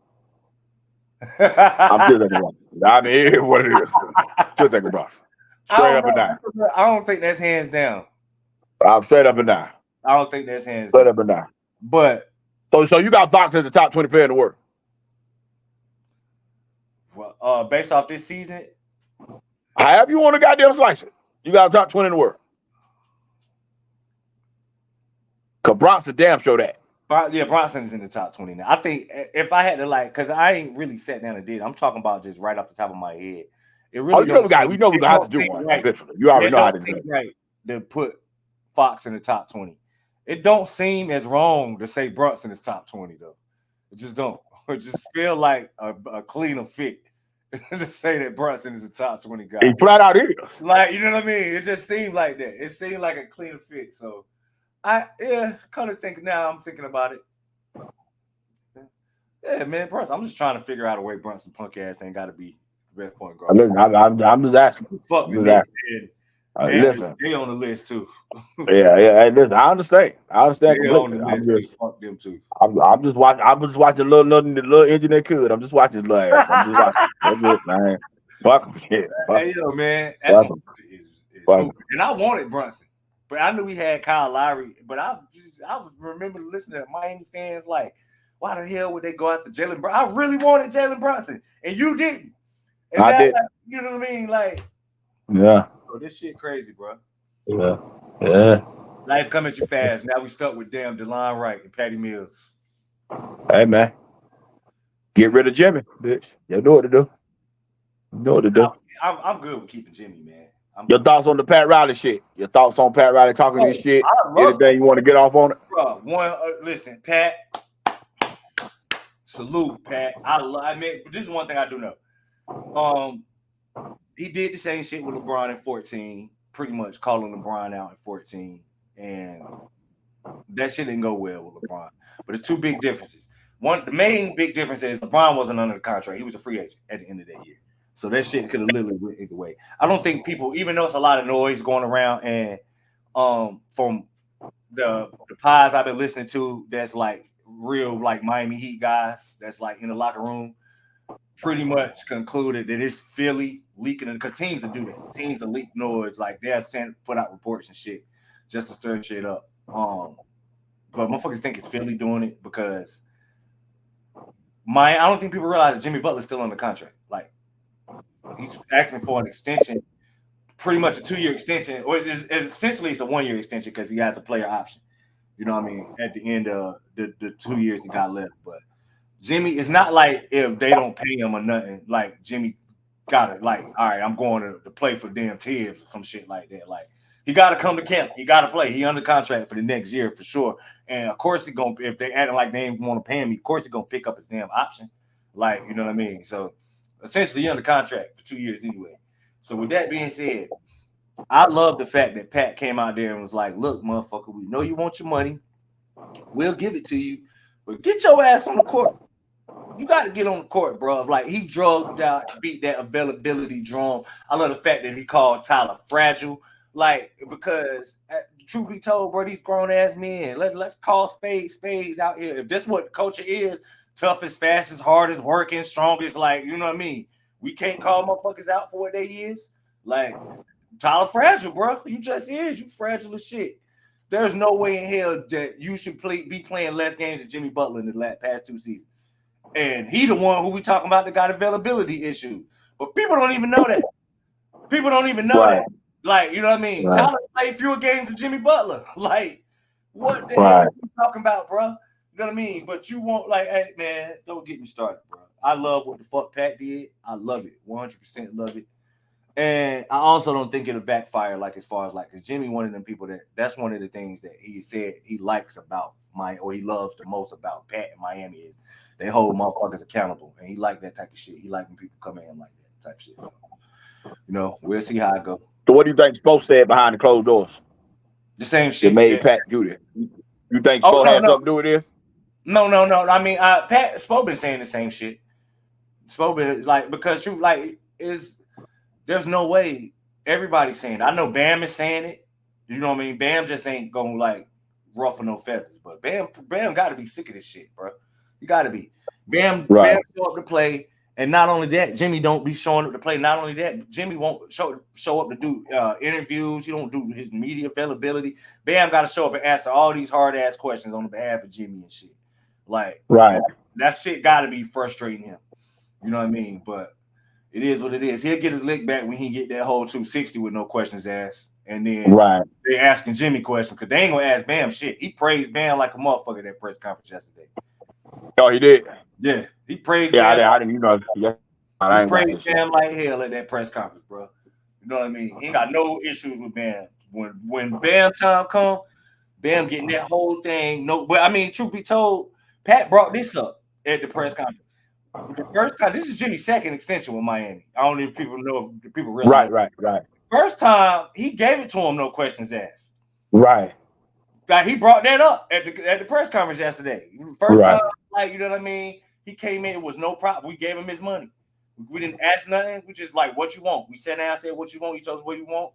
I'm still taking Bronson. I mean, what it is. Still taking Bronson. Straight up and down. I don't think that's hands down. I'm straight up and down. I don't think that's hands straight up and down. But so you got Fox as the top 20 player in the world. Well, based off this season, however you want to goddamn slice it, you got a top 20 in the world. Cause Bronson damn show that. Yeah, Bronson is in the top 20 now. I think if I had to because I ain't really sat down and did. I'm talking about just right off the top of my head. It really we gonna have to do one eventually. You already know how to do it. Right to put Fox in the top 20. It don't seem as wrong to say Brunson is top 20 though. It just don't. It just feel like a cleaner fit to say that Brunson is a top 20 guy. He flat out is. Like, you know what I mean? It just seemed like that. It seemed like a cleaner fit. So kind of think now I'm thinking about it. Yeah, man, Brunson. I'm just trying to figure out a way Brunson punk ass ain't got to be the best point guard. Listen, I'm just asking. Fuck I'm the just Knicks. asking. Listen. They on the list too. Yeah. Hey, listen, I understand. I understand They on completely. the list too. Fuck them too. I'm just watching. I'm just watching the little engine that could. I'm just watching his ass. I'm just watching. That's it, man. Fuck him, shit. Fuck Hey, yo, man, that Fuck him. is Fuck hooping. And I wanted Brunson, but I knew we had Kyle Lowry. But I remember listening to Miami fans like, why the hell would they go after Jalen Brunson? I really wanted Jalen Brunson, and you didn't. And I did. Like, you know what I mean? Like, yeah. Bro, this shit crazy, bro. Yeah. Yeah. Life come at you fast. Now we stuck with damn DeLon Wright and Patty Mills. Hey, man. Get rid of Jimmy, bitch. You know what to do. You know what to do. I'm good with keeping Jimmy, man. Your thoughts on the Pat Riley shit? Your thoughts on Pat Riley talking this shit? Anything you want to get off on it? Bro, listen, Pat. Salute, Pat. I mean, this is one thing I do know. He did the same shit with LeBron in 14, pretty much calling LeBron out in 14, and that shit didn't go well with LeBron. But there's two big differences. The main big difference is LeBron wasn't under the contract; he was a free agent at the end of that year. So that shit could have literally went either way. I don't think people, even though it's a lot of noise going around, and from the pods I've been listening to, that's like real like Miami Heat guys, that's like in the locker room, pretty much concluded that it's Philly leaking, because teams will do that. Teams will leak noise, like they'll put out reports and shit just to stir shit up. But motherfuckers think it's Philly doing it because I don't think people realize that Jimmy Butler's still on the contract. Like, he's asking for an extension, pretty much a 2-year extension, or essentially it's a 1-year extension because he has a player option. You know what I mean? At the end of the 2 years he got left. But Jimmy, it's not like if they don't pay him or nothing, like Jimmy got it, like, all right, I'm going to play for damn Tibbs or some shit like that. Like, he got to come to camp. He got to play. He under contract for the next year for sure. And of course he gonna, if they acting like they ain't want to pay him, of course he gonna pick up his damn option. Like, you know what I mean? So essentially he under contract for 2 years anyway. So with that being said, I love the fact that Pat came out there and was like, look, motherfucker, we know you want your money. We'll give it to you. But get your ass on the court. You got to get on the court, bro. Like, he drugged out, beat that availability drum. I love the fact that he called Tyler fragile. Like, because truth be told, bro, these grown ass men, let's call spades out here. If that's what the culture is, toughest, fastest, hardest, working, strongest, like, you know what I mean? We can't call motherfuckers out for what they is. Like, Tyler fragile, bro. You just is. You fragile as shit. There's no way in hell that you should be playing less games than Jimmy Butler in the past 2 seasons. And he the one who we talking about that got availability issues. But people don't even know that. People don't even know that. Like, you know what I mean? Right. Tyler played fewer games than Jimmy Butler. Like, what the hell are you talking about, bro? You know what I mean? But you won't, like, hey, man, don't get me started, bro. I love what the fuck Pat did. I love it. 100% love it. And I also don't think it'll backfire, like, as far as, like, because Jimmy, one of them people that's one of the things that he said he likes about or he loves the most about Pat in Miami is they hold motherfuckers accountable. And he like that type of shit. He like when people come at him like that type shit. So, you know, we'll see how it goes. So what do you think Spo said behind the closed doors? The same shit. It made Pat do that. You think Spo had something to do with this? No. I mean, Spo been saying the same shit. Spo been, like, because you, like, there's no way everybody's saying it. I know Bam is saying it. You know what I mean? Bam just ain't gonna, like, ruffle no feathers. But Bam got to be sick of this shit, bro. You got to be. Bam show up to play. And not only that, Jimmy don't be showing up to play. Not only that, Jimmy won't show up to do interviews. He don't do his media availability. Bam got to show up and answer all these hard-ass questions on the behalf of Jimmy and shit. Like, that shit got to be frustrating him. You know what I mean? But it is what it is. He'll get his lick back when he get that whole 260 with no questions asked. And then they asking Jimmy questions because they ain't going to ask Bam shit. He praised Bam like a motherfucker at that press conference yesterday. Oh, he did? Yeah, he praised. Yeah, I didn't. You know, he praised Bam like hell at that press conference, bro. You know what I mean? He ain't got no issues with Bam. When Bam time come, Bam getting that whole thing. No, but I mean, truth be told, Pat brought this up at the press conference. The first time, this is Jimmy's second extension with Miami. I don't know if people know if people realize. Right. First time he gave it to him, no questions asked. Right. Like, he brought that up at the press conference yesterday. First time, like, you know what I mean? He came in, it was no problem. We gave him his money. We didn't ask nothing. We just like, what you want? We sat down and said, what you want? He told us what you want.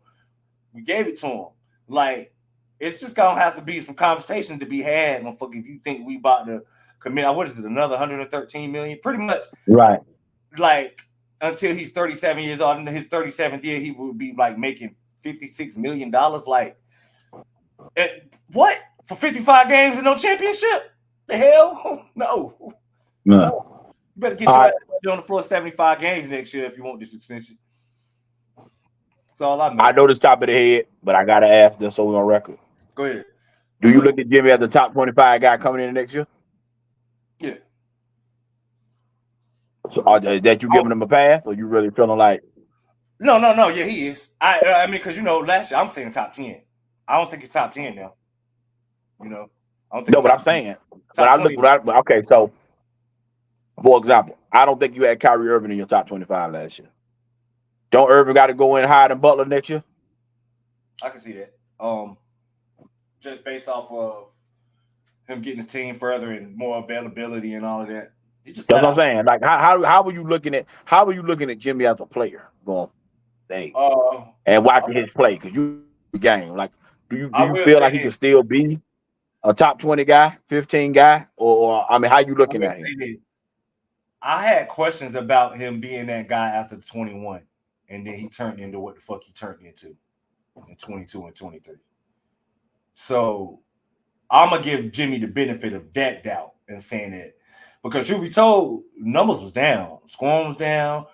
We gave it to him. Like, it's just gonna have to be some conversation to be had, motherfucker. If you think we about to commit, what is it, another 113 million? Pretty much, right? Like until he's 37 years old, in his 37th year, he will be like making $56 million. Like, what for 55 games and no championship? The hell, no. You better get your ass on the floor 75 games next year if you want this extension. That's all I know. I know this top of the head, but I gotta ask this so we're on record. Go ahead. Do you look at Jimmy as the top 25 guy coming in next year? Yeah. So that you giving him a pass, or you really feeling like? No. Yeah, he is. I mean, because last year I'm saying top 10. I don't think it's top 10 now. I don't think. No, but I'm saying. But I look. Okay, so for example, I don't think you had Kyrie Irving in your top 25 last year. Don't Irving got to go in higher than Butler next year? I can see that. Just based off of him getting his team further and more availability and all of that. That's what I'm saying. Like, how were you looking at Jimmy as a player going and watching his play? Because you game. Like, do you feel like he can still be a top 20 guy, 15 guy, or I mean, how you looking at him? I had questions about him being that guy after 21, and then he turned into what the fuck he turned into in 22 and 23. So I'm gonna give Jimmy the benefit of that doubt and saying that, because truth be told, numbers was down, scoring was down,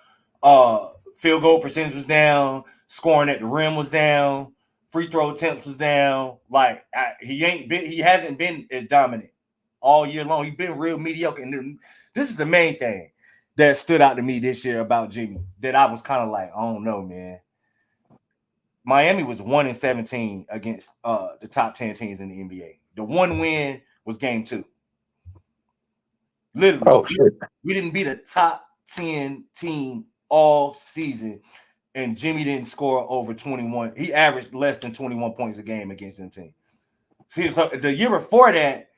field goal percentage was down, scoring at the rim was down, free throw attempts was down. Like he hasn't been as dominant all year long. He's been real mediocre. And this is the main thing that stood out to me this year about Jimmy, that I was kind of like, I don't know, man. Miami was 1-17 against the top 10 teams in the NBA. The one win was game 2. Literally, we didn't beat a top 10 team all season, and Jimmy didn't score over 21. He averaged less than 21 points a game against them team. See, so the year before that,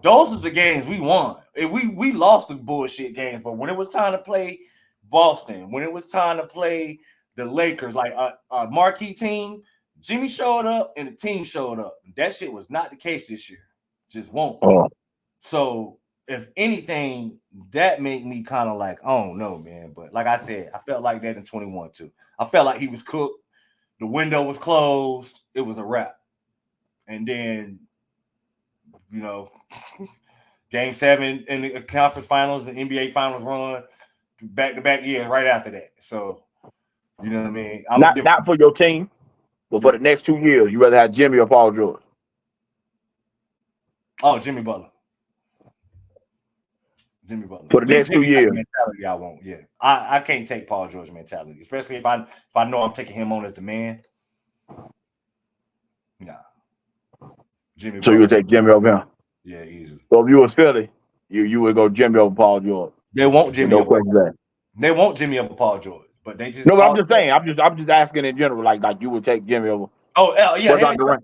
those are the games we won. We lost the bullshit games, but when it was time to play Boston, when it was time to play the Lakers, like a marquee team, Jimmy showed up and the team showed up. That shit was not the case this year. Just won't. So if anything, that made me kind of like, I don't know, man. But like I said, I felt like that in 21 too. I felt like he was cooked. The window was closed. It was a wrap. And then, Game 7 in the conference finals, the NBA finals run, back-to-back years right after that. So, you know what I mean? Not for your team, but for the next 2 years, you rather have Jimmy or Paul George? Oh, Jimmy Butler. For the next 2 years. Mentality I won't, yeah. I can't take Paul George mentality, especially if I know I'm taking him on as the man. Nah. Jimmy So Butler. you would take Jimmy over him? Yeah, easily. So if you were Philly, you would go Jimmy over Paul George. They want Jimmy over. They want Jimmy over Paul George, but they just no. But I'm just saying. I'm just asking in general. Like you would take Jimmy over. Oh yeah. What about Durant?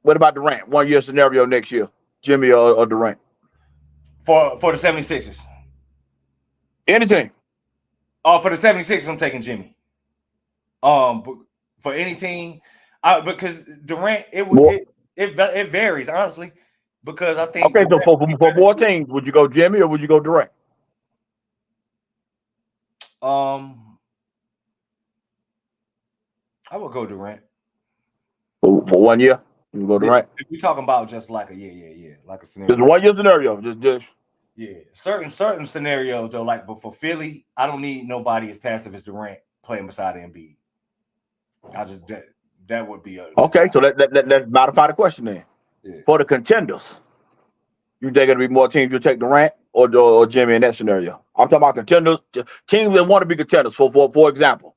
What about Durant? 1 year scenario next year, Jimmy or Durant? For the 76ers. Anything. For the 76ers, I'm taking Jimmy. But for any team, because Durant, it varies honestly. Because I think okay, so for more teams, would you go Jimmy or would you go Durant? I would go Durant. For 1 year, you would go Durant. If we're talking about just like a like a scenario. Just 1 year scenario, just. Yeah, certain scenarios though, like but for Philly, I don't need nobody as passive as Durant playing beside Embiid. I just that would be okay. So let's modify the question then. Yeah. For the contenders, you think it'll be more teams you take Durant or Jimmy in that scenario? I'm talking about contenders, teams that want to be contenders. For example,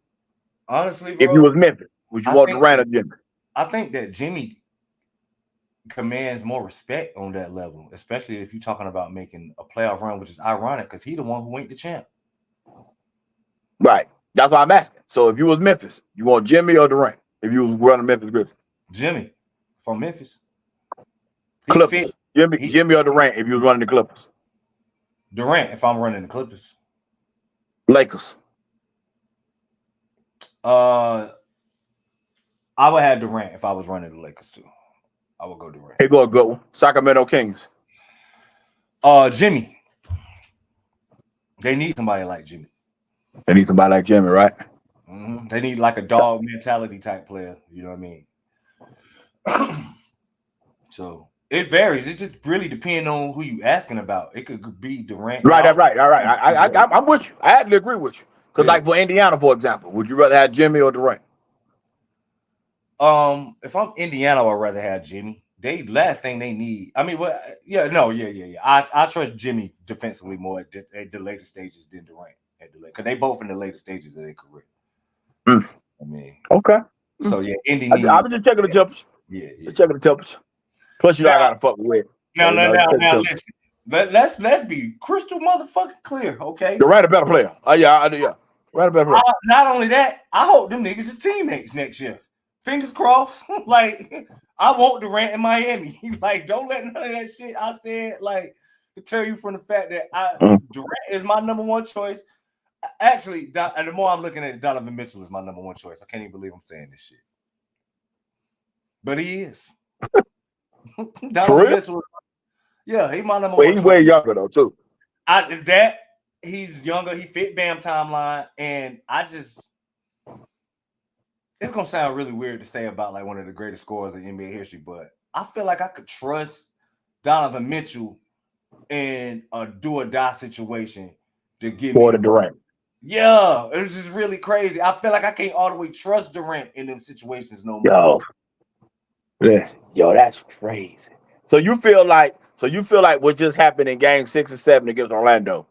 honestly, bro, if you was Memphis, would you want Durant or Jimmy? I think that Jimmy commands more respect on that level, especially if you're talking about making a playoff run, which is ironic because he's the one who ain't the champ. Right. That's why I'm asking. So if you was Memphis, you want Jimmy or Durant? If you was running Memphis Grizzlies, Jimmy from Memphis. Clippers. Jimmy or Durant if you was running the Clippers. Durant, if I'm running the Clippers. Lakers. I would have Durant if I was running the Lakers too. I would go Durant. Here go a good one. Sacramento Kings. Jimmy. They need somebody like Jimmy. They need somebody like Jimmy, right? Mm-hmm. They need like a dog mentality type player. You know what I mean? So it varies. It just really depends on who you asking about. It could be Durant. Right. All right. I'm with you. I actually agree with you. Because, like for Indiana, for example, would you rather have Jimmy or Durant? If I'm Indiana, I'd rather have Jimmy. They last thing they need. I mean, I trust Jimmy defensively more at the later stages than Durant at the late, because they both in the later stages of their career. I mean, okay. So yeah, Indy. I was just checking the temperature. Yeah. Just checking the temperature. Plus, I gotta fuck with. Now, listen. Let's be crystal motherfucking clear, okay? Durant a better player. Yeah. Durant a better player. Not only that, I hope them niggas is teammates next year. Fingers crossed. Like, I want Durant in Miami. Like, don't let none of that shit I said, like, to tell you from the fact that Durant is my number one choice. Actually, and the more I'm looking at it, Donovan Mitchell is my number one choice. I can't even believe I'm saying this shit. But he is. Donovan Mitchell. Yeah, he's my number one choice. He's way younger, though, too. He's younger. He fit Bam timeline. And it's going to sound really weird to say about like one of the greatest scorers in NBA history, but I feel like I could trust Donovan Mitchell in a do or die situation to give me Durant. Yeah, it's just really crazy. I feel like I can't all the way trust Durant in them situations no more. Yo, that's crazy. So you feel like what just happened in Game 6 and 7 against Orlando,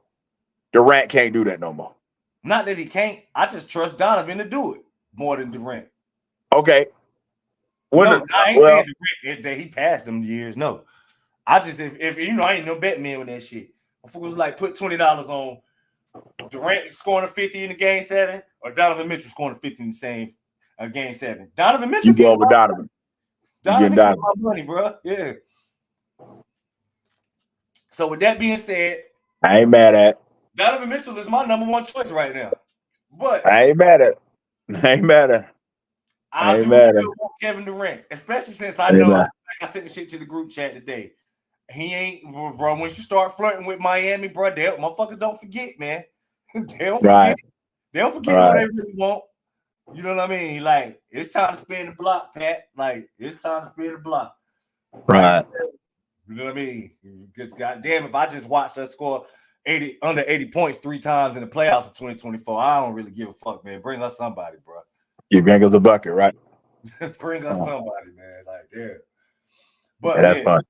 Durant can't do that no more. Not that he can't. I just trust Donovan to do it more than Durant. Okay. I ain't saying Durant that he passed them years. No, I just if you know I ain't no bet man with that shit. If it was like put $20 on Durant scoring a 50 in the Game 7 or Donovan Mitchell scoring a 50 in the same Game 7. Donovan Mitchell. You go with Donovan. Donovan get my money, bro. Yeah. So with that being said, I ain't mad at Donovan Mitchell is my number one choice right now. But I ain't mad at I do want Kevin Durant, especially since I know, like I sent the shit to the group chat today. He ain't, bro. Once you start flirting with Miami, bro, motherfuckers don't forget, man. They don't forget. They don't forget what they really want. You know what I mean? Like, it's time to spin the block, Pat. Like, it's time to spin the block. Right. You know what I mean? Because goddamn, if I just watched us score under 80 points 3 times in the playoffs of 2024, I don't really give a fuck, man. Bring us somebody, bro. You bring us a bucket, right? Bring us somebody, man. Like, yeah. But that's fun.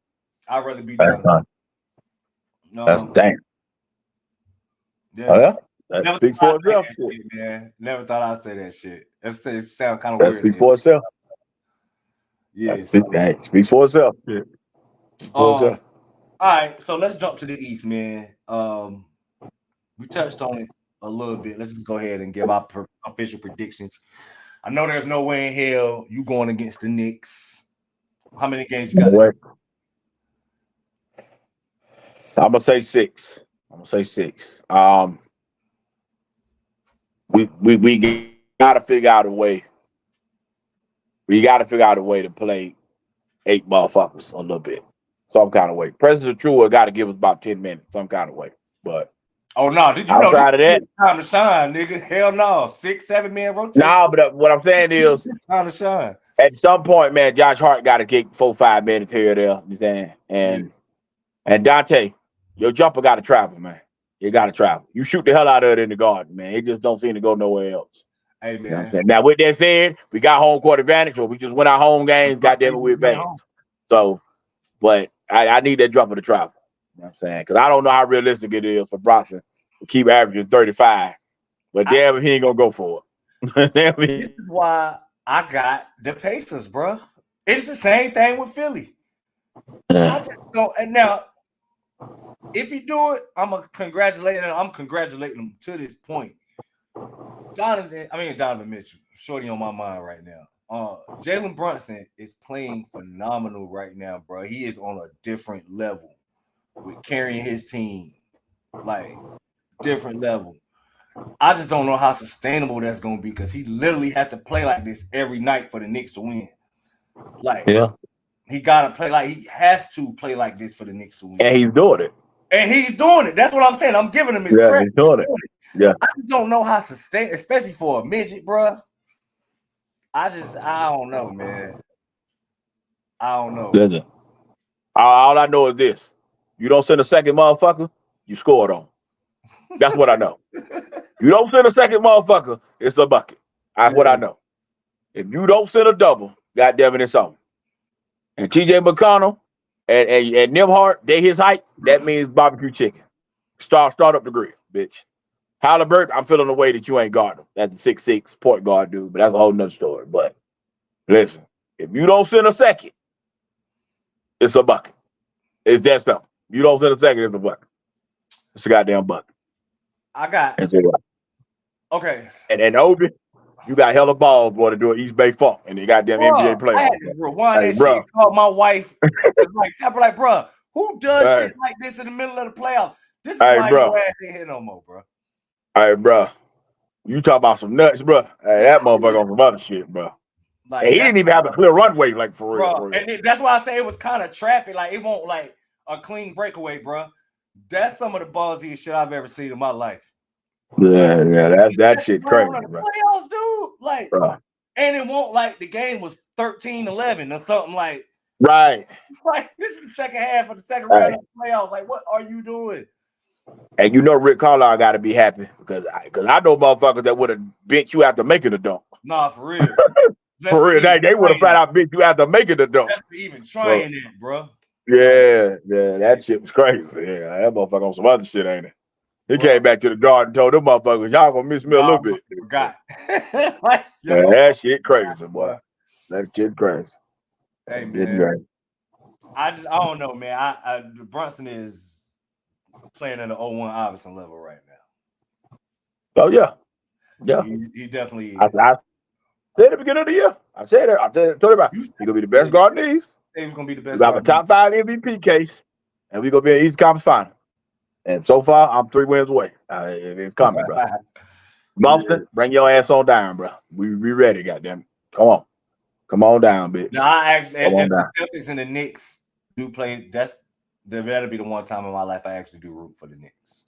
I'd rather be done. That's damn. Yeah. Oh, yeah? That speaks for itself, shit, man. Never thought I'd say that shit. It sounds kind of weird. That speaks for itself. Yeah. Speaks for itself. Yeah. All right, so let's jump to the East, man. We touched on it a little bit. Let's just go ahead and give our official predictions. I know there's no way in hell you going against the Knicks. How many games you got? I'm gonna say 6. We gotta figure out a way. We gotta figure out a way to play 8 motherfuckers a little bit. Some kind of way. President True got to give us about 10 minutes, some kind of way. But did you outside of that, time to shine, nigga? Hell no, 6-7 man rotation. But what I'm saying is, time to shine. At some point, man, Josh Hart got to get 4-5 minutes here or there. You know, and Dante, your jumper got to travel, man. You got to travel. You shoot the hell out of it in the garden, man. It just don't seem to go nowhere else. Hey, man. You know what I'm saying? Now, with that said, we got home court advantage, so we just win our home games. Goddamn it, we advance. So, but I need that jumper to travel. You know what I'm saying? Because I don't know how realistic it is for Bronson to keep averaging 35. But damn if he ain't going to go for it. This is why I got the Pacers, bro. It's the same thing with Philly. I just don't. And now, if you do it, I'm congratulating him to this point. Donovan Mitchell, shorty on my mind right now. Jalen Brunson is playing phenomenal right now, bro. He is on a different level with carrying his team. like different level. I just don't know how sustainable that's gonna be because he literally has to play like this every night for the Knicks to win. Like, he gotta play like he has to play like this for the Knicks to win, and he's doing it. And he's doing it. That's what I'm saying. I'm giving him his credit. He's doing it. Yeah, I just don't know how sustain, especially for a midget, bro. I don't know, man. I don't know. Listen, all I know is this: you don't send a second motherfucker, you scored on. That's what I know. You don't send a second motherfucker, it's a bucket. That's what I know. If you don't send a double, goddamn it, it's on. And TJ McConnell and Nembhard, they his height. That means barbecue chicken. Start up the grill, bitch. Halliburton, I'm feeling the way that you ain't guarding him. That's a 6'6" point guard dude, but that's a whole nother story. But listen, if you don't send a second, it's a bucket. It's that stuff. You don't send a second, it's a bucket. It's a goddamn bucket. I got okay. And Obi, you got hella balls, boy, to do an East Bay Funk and they goddamn NBA player. I had to rewind that shit. Called my wife. Like, bro, who does shit like this in the middle of the playoffs? This is why your ass ain't here no more, bro. All right, bro. You talk about some nuts, bro. Hey, that motherfucker on some other shit, bro. Like, he didn't even have a clear runway, like for real. Bro, and that's why I say it was kind of traffic. Like, it won't like a clean breakaway, bro. That's some of the ballsiest shit I've ever seen in my life. Yeah, that shit crazy, bro. Playoffs, dude. Like, bro. And it won't like the game was 13-11 or something like. Right. Like, this is the second half of the second round of the playoffs. Like, what are you doing? And you know Rick Carlisle got to be happy because I know motherfuckers that would have bent you after making a dunk. Nah, for real. For real, they would have flat out bent you after making a dunk. Just even trying it, bro. Yeah, that shit was crazy. Yeah, that motherfucker on some other shit, ain't it? He came back to the guard and told them motherfuckers, y'all gonna miss me a little bit. Forgot. Like, that shit crazy, boy. That shit crazy. Hey, man. I don't know, man. Brunson is playing at an 0-1 Iverson level right now. Oh, yeah. He definitely is. I said at the beginning of the year. I said it. I told everybody. He's going to be the best guard in the East. He's going to be the best. We have a top 5 MVP case, and we're going to be in the East Conference Final. And so far, I'm 3 wins away. It's coming, bro. Boston, bring your ass on down, bro. We ready, goddamn. Come on down, bitch. No, I actually, and the Celtics and the Knicks do play. That'll be the one time in my life I actually do root for the Knicks.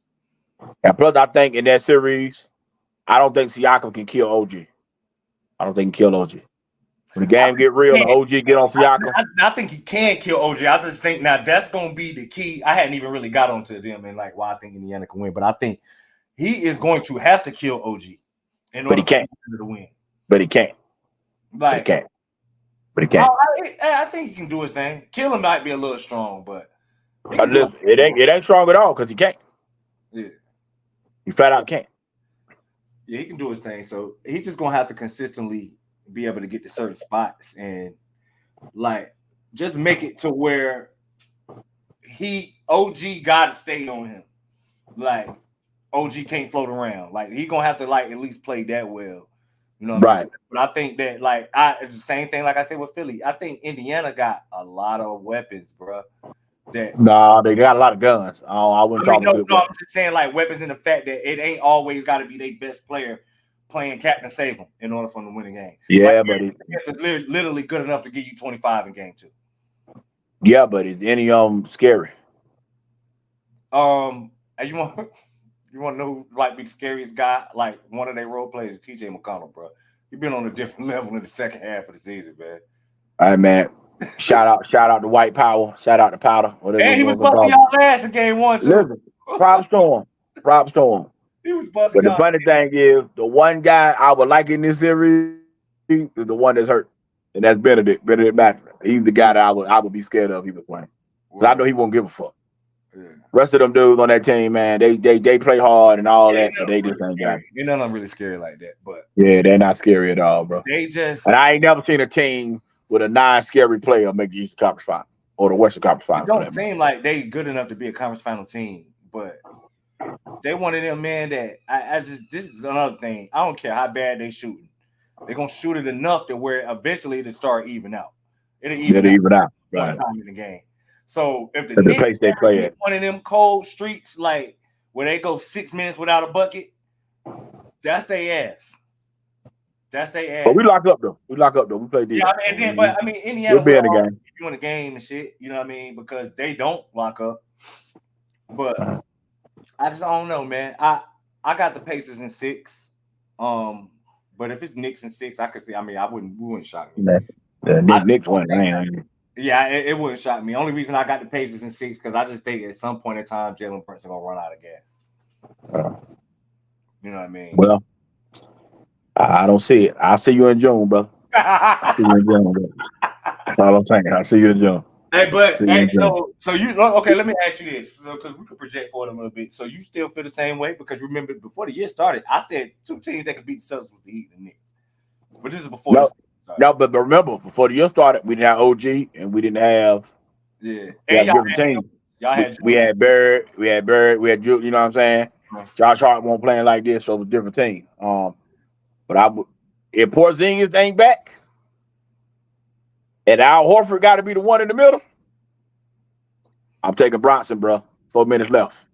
And plus, I think in that series, I don't think Siakam can kill OG. I don't think he can kill OG. When the game get real, the OG get on Siakam. I think he can kill OG. I just think now that's going to be the key. I hadn't even really got onto them and like why I think Indiana can win, but I think he is going to have to kill OG in order for him to win. But he can't. Like, But he can't. I think he can do his thing. Kill him might be a little strong, but listen, it ain't strong at all because he can't. Yeah, he flat out can't. Yeah, he can do his thing. So he's just gonna have to consistently be able to get to certain spots and like just make it to where OG got to stay on him. Like OG can't float around. Like he gonna have to like at least play that well. You know what I mean? But I think that like it's the same thing like I said with Philly. I think Indiana got a lot of weapons, bro. They got a lot of guns. I wouldn't call them. No, I'm just saying like weapons in the fact that it ain't always got to be their best player playing captain save them in order for them to win a game. Yeah, like, but it's literally good enough to give you 25 in game 2. Yeah, but is any scary? And you want to know who like be the scariest guy? Like one of their role players is TJ McConnell, bro. He's been on a different level in the second half of the season, man. All right, man. Shout out to White Power. Shout out to Powder. And he was busting y'all ass in game 1 too. Listen, props to him. He was busting. But the funny thing is, the one guy I would like in this series is the one that's hurt, and that's Benedict Mathurin. He's the guy that I would be scared of. He was playing. I know he won't give a fuck. Yeah. Rest of them dudes on that team, man, they play hard and all that, but they just ain't got it. None of them really scary like that, but yeah, they're not scary at all, bro. And I ain't never seen a team with a non-scary player make the Eastern Conference Finals or the Western Conference Finals. It don't seem like they good enough to be a conference final team, but they one of them, man, that this is another thing. I don't care how bad they shooting. They're gonna shoot it enough to where eventually it'll start even out. It'll even out one time in the game. So if the pace they play at one of them cold streaks like where they go 6 minutes without a bucket, that's their ass. That's their ass. But we lock up though. We play defense. Yeah, and then, but I mean, Indiana we'll be in the game. You in the game and shit. You know what I mean? Because they don't lock up. But I just don't know, man. I got the Pacers in 6. But if it's Knicks in 6, I could see. I mean, we wouldn't shock me. Knicks win, man. Yeah, it wouldn't shock me. Only reason I got the Pacers in 6 because I just think at some point in time, Jalen Brunson gonna run out of gas. You know what I mean? Well, I don't see it. I'll see you in June, bro. I'll see you in June, bro. That's all I'm saying. I'll see you in June. Hey, but hey, so you okay? Let me ask you this, because we could project forward a little bit. So you still feel the same way? Because remember, before the year started, I said 2 teams that could beat the Celtics was the Heat and the Knicks. But this is before. No, but remember, before the year started, we didn't have OG and we didn't have different teams. We had Bird, we had Drew. You know what I'm saying? Josh Hart won't playing like this, so it was a different team. But if Porzingis ain't back, and Al Horford got to be the one in the middle, I'm taking Bronson, bro. 4 minutes left.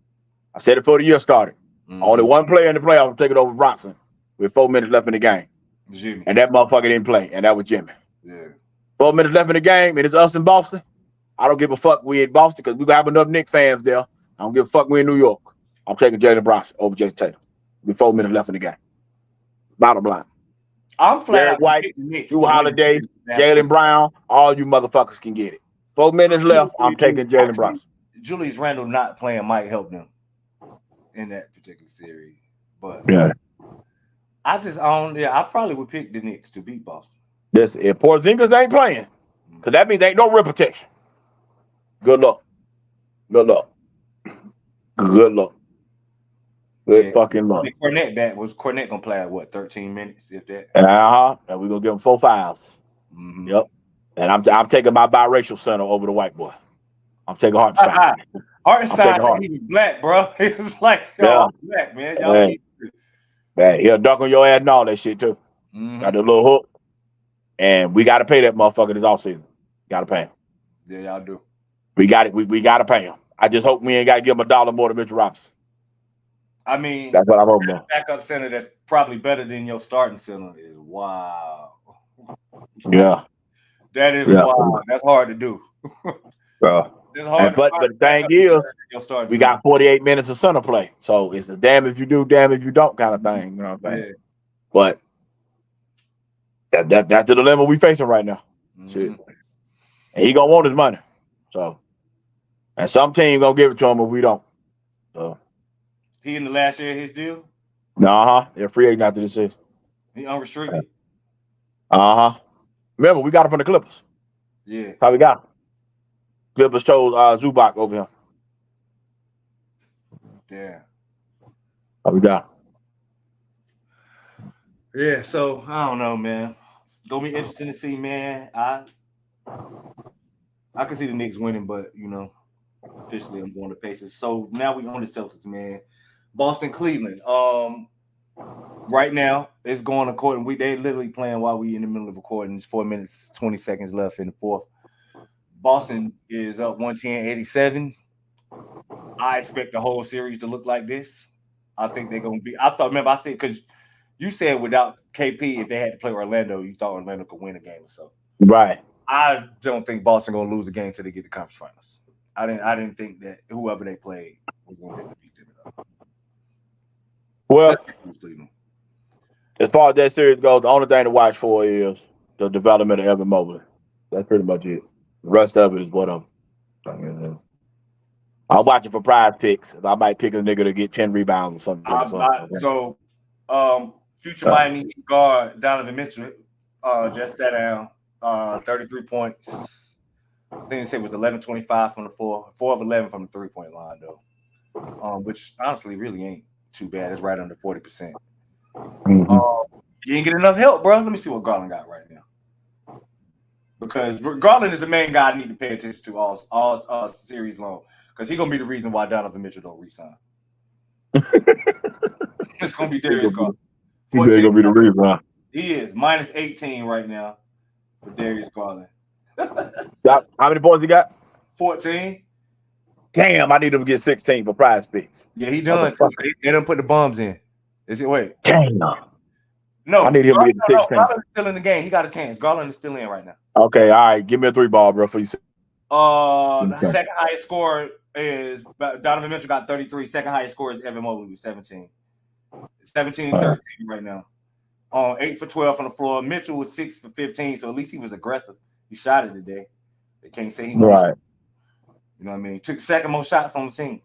I said it before the year started. Only one player in the playoffs taking over Bronson with 4 minutes left in the game. Jimmy. And that motherfucker didn't play, and that was Jimmy. Yeah. 4 minutes left in the game, and it's us in Boston. I don't give a fuck we in Boston because we got enough Knicks fans there. I don't give a fuck we in New York. I'm taking Jalen Bronson over Jason Tatum with 4 minutes left in the game. Bottom line. I'm flat Derek White, Drew Holiday, Jaylen Brown, all you motherfuckers can get it. 4 minutes left, I'm taking Jalen Bronson. Julius Randle not playing might help them in that particular series. But yeah. I probably would pick the Knicks to beat Boston. If Porzingis ain't playing, because that means there ain't no rim protection. Good luck. Good fucking luck. Cornette back. Was Cornette gonna play at what, 13 minutes, if that? And we're gonna give him 4 fouls. Mm-hmm. Yep. And I'm taking my biracial center over the white boy. I'm taking Hartenstein. Hartenstein, he was black, bro. He was like, I'm black, man. Y'all Man, he'll dunk on your ass and all that shit too. Mm-hmm. Got the little hook. And we got to pay that motherfucker this offseason. Got to pay him. Yeah, y'all do. We got it. We got to pay him. I just hope we ain't got to give him $1 more than Mitchell Robinson. I mean, that's what I'm hoping for. Backup center that's probably better than your starting center is wow. Yeah. That is wild. That's hard to do. But the thing is, we got 48 minutes of center play. So it's a damn if you do, damn if you don't kind of thing. You know what I'm saying? Yeah. But that's the dilemma we facing right now. Mm-hmm. Shit. And he gonna want his money. So, and some team gonna give it to him if we don't. So he in the last year of his deal? They're free agent after this season. He unrestricted. Remember, we got him from the Clippers. Yeah. That's how we got him. Clippers chose Zubac over him. Yeah. How we got him. Yeah, so I don't know, man. Gonna be interesting to see, man. I can see the Knicks winning, but officially I'm going to Pacers. So now we on the Celtics, man. Boston, Cleveland. Right now it's going according. They literally playing while we in the middle of recording. It's 4 minutes 20 seconds left in the fourth. Boston is up 110-87. I expect the whole series to look like this. I think they're gonna be. I said because you said without KP, if they had to play Orlando, you thought Orlando could win a game or so. Right. I don't think Boston gonna lose a game till they get the conference finals. I didn't think that whoever they played was going to beat them. Well, as far as that series goes, the only thing to watch for is the development of Evan Mobley. That's pretty much it. The rest of it is whatever. I'll watch it for prize picks. I might pick a nigga to get 10 rebounds or something. Future Miami guard Donovan Mitchell just sat down 33 points. I think they said it was 11-25 from the 4 of 11 from the 3-point line, though, which honestly really ain't too bad. It's right under 40%. Mm-hmm. You ain't get enough help, bro. Let me see what Garland got right now. Because Garland is the main guy I need to pay attention to all series long. Because he's going to be the reason why Donovan Mitchell don't re-sign. It's going to be Darius Garland. He's going to be the reason, huh? He is. Minus 18 right now for Darius Garland. How many points he got? 14. Damn, I need him to get 16 for prize picks. Yeah, he done. They done put the bums in. Is it wait? Damn. No, I need him to get 16. Garland is still in the game. He got a chance. Garland is still in right now. Okay, all right. Give me a 3-ball, bro, for you. The second highest score is Donovan Mitchell got 33. Second highest score is Evan Mobley with 17. 17 and 13 right now. 8 for 12 from the floor. Mitchell was 6 for 15, so at least he was aggressive. He shot it today. They can't say he won. Right. You know what I mean? He took the second most shots on the team.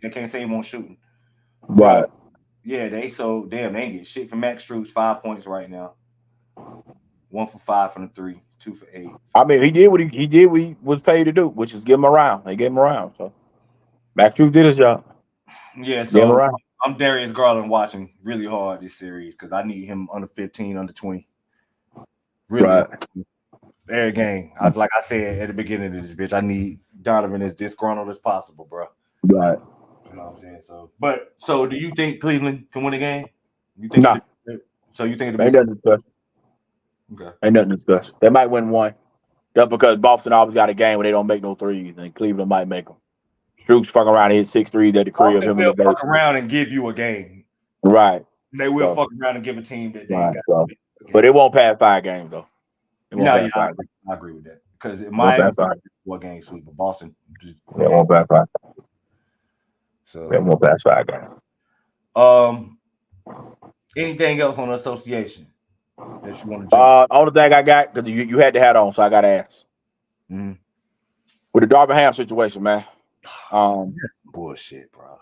They can't say he won't shooting. Right. Yeah, they ain't get shit from Max Strus. 5 points right now. 1 for 5 from the 3, 2 for 8. I mean, he did what he was paid to do, which is give him a round. They gave him a round. So Max Strus did his job. Yeah, so I'm Darius Garland watching really hard this series because I need him under 15, under 20. Really, right. Every game. Like I said at the beginning of this bitch, I need Donovan as disgruntled as possible, bro. Right. You know what I'm saying? So do you think Cleveland can win the game? You think? Nah. So you think ain't nothing to discuss? Okay. Ain't nothing to discuss. They might win one. Just because Boston always got a game where they don't make no threes, and Cleveland might make them. Strus fuck around and hit 6 threes at the crib. They'll fuck around and give you a game. Right. They will fuck around and give a team that they right, got. So. But it won't pass 5 games though. I agree with that because it might be one game sweep, but Boston it won't pass 5. So it won't pass 5 games. Anything else on the association that you want to? Only thing I got because you had the hat on, so I got to ask. Mm-hmm. With the Darvin Ham situation, man. Bullshit, bro.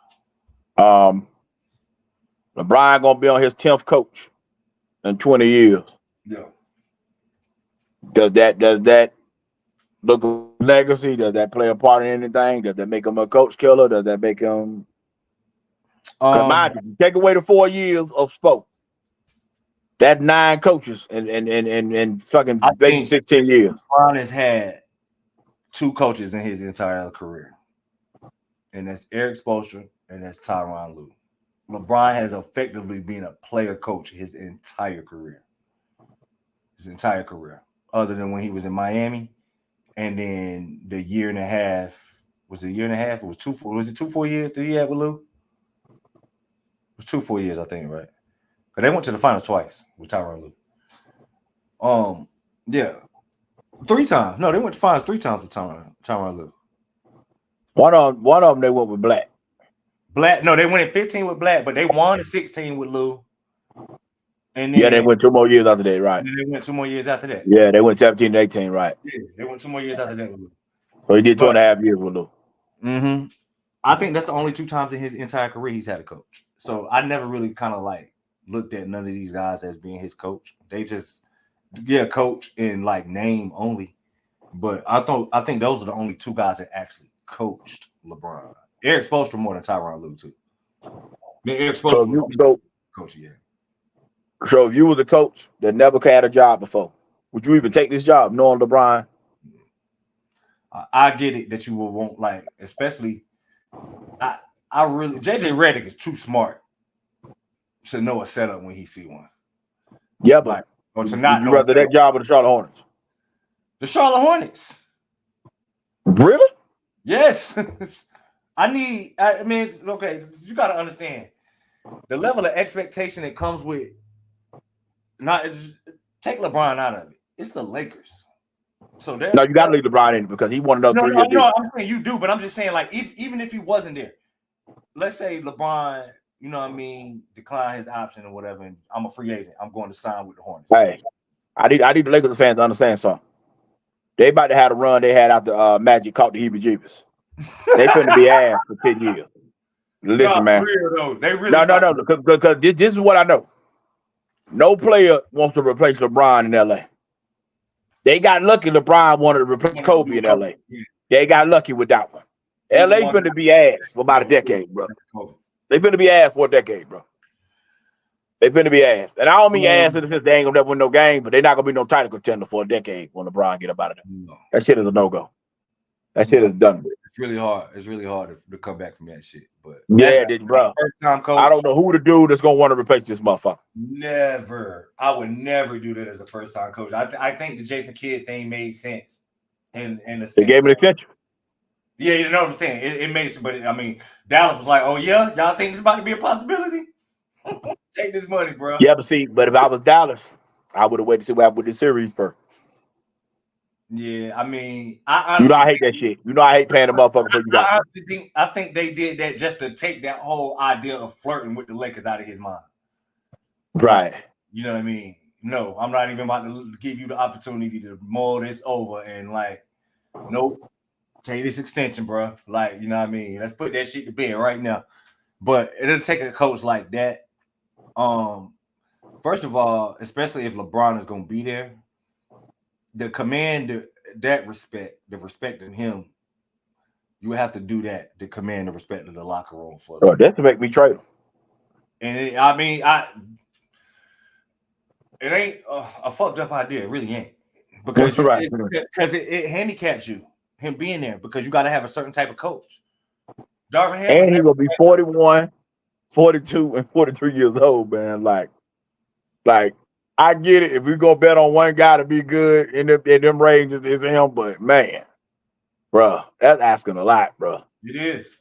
LeBron gonna be on his 10th coach in 20 years. Yeah. Does that look a legacy? Does that play a part in anything? Does that make him a coach killer? Does that make him? Mind you, take away the 4 years of sport. That's 9 coaches and fucking 16 years. LeBron has had 2 coaches in his entire career, and that's Eric Spoelstra and that's Tyronn Lue. LeBron has effectively been a player coach his entire career. Other than when he was in Miami, and then the year and a half. Was it a year and a half? It was 2 4 years that he had with Lue? It was 2 4 years, I think, right? But they went to the finals twice with Tyronn Lue. Yeah. 3 times. No, they went to finals 3 times with Tyronn Lue. One of them they went with Black. No, they went in 15 with Black, but they won in 16 with Lue. And then, they went 2 more years after that, right? And then they went 2 more years after that. Yeah, they went 17 and 18, right? Yeah, they went 2 more years after that with Lue. So he did 2.5 years with Lue. Mm-hmm. I think that's the only 2 times in his entire career he's had a coach. So I never really kind of like looked at none of these guys as being his coach. They just coach in like name only. But I think those are the only 2 guys that actually coached LeBron. Eric Spoelstra more than Tyronn Lue too. Eric Spoelstra coach, yeah. So if you was a coach that never had a job before, would you even take this job knowing LeBron? I get it that you will want, like, especially I really JJ Redick is too smart to know a setup when he see one. Yeah, but or to not you rather that job or the Charlotte Hornets? The Charlotte Hornets. Really? Yes. I mean, okay, you got to understand the level of expectation that comes with take LeBron out of it. It's the Lakers. So no, you got to leave LeBron in because he wanted another 3 years. No, I'm saying you do, but I'm just saying, like, even if he wasn't there, let's say LeBron, you know what I mean, decline his option or whatever, and I'm a free agent. I'm going to sign with the Hornets. Hey, I need the Lakers fans to understand something. They about to have a run they had after Magic caught the heebie-jeebies. They couldn't be ass for 10 years. Listen, man. Real, though. They really no. Because this is what I know. No player wants to replace LeBron in LA. They got lucky. LeBron wanted to replace Kobe in LA. They got lucky with that one. LA finna be ass for about a decade, bro. They finna be ass for a decade, bro. They finna be ass. And I don't mean ass in the sense they ain't gonna never win no game, but they're not gonna be no title contender for a decade when LeBron get up out of there. No. That shit is a no-go. That shit is done with. It's really hard. It's really hard to come back from that shit. But yeah, bro. First-time coach. I don't know who the dude that's gonna want to replace this motherfucker. Never. I would never do that as a first-time coach. I think the Jason Kidd thing made sense. And they gave him an extension. Yeah, you know what I'm saying. It makes it, but I mean, Dallas was like, "Oh yeah, y'all think it's about to be a possibility? Take this money, bro." Yeah, but if I was Dallas, I would have waited to see what happened with the series first. Yeah, I mean, I You know, I honestly, hate that shit. You know, I hate paying the motherfucker for you got. I think they did that just to take that whole idea of flirting with the Lakers out of his mind. Right. Like, you know what I mean? No, I'm not even about to give you the opportunity to mull this over and like, nope, take this extension, bro. Like, you know what I mean? Let's put that shit to bed right now. But it'll take a coach like that. First of all, especially if LeBron is gonna be there, the command that respect, the respect of him, you have to do that to command the respect of the locker room for them. That's to make me trade him. And it ain't a fucked up idea. It really ain't. Because it handicaps you, him being there, because you got to have a certain type of coach. Darvin Ham, and he will be 41, 42, and 43 years old, man. Like I get it. If we go bet on one guy to be good in them ranges, it's him. But man, bro, that's asking a lot, bro. It is.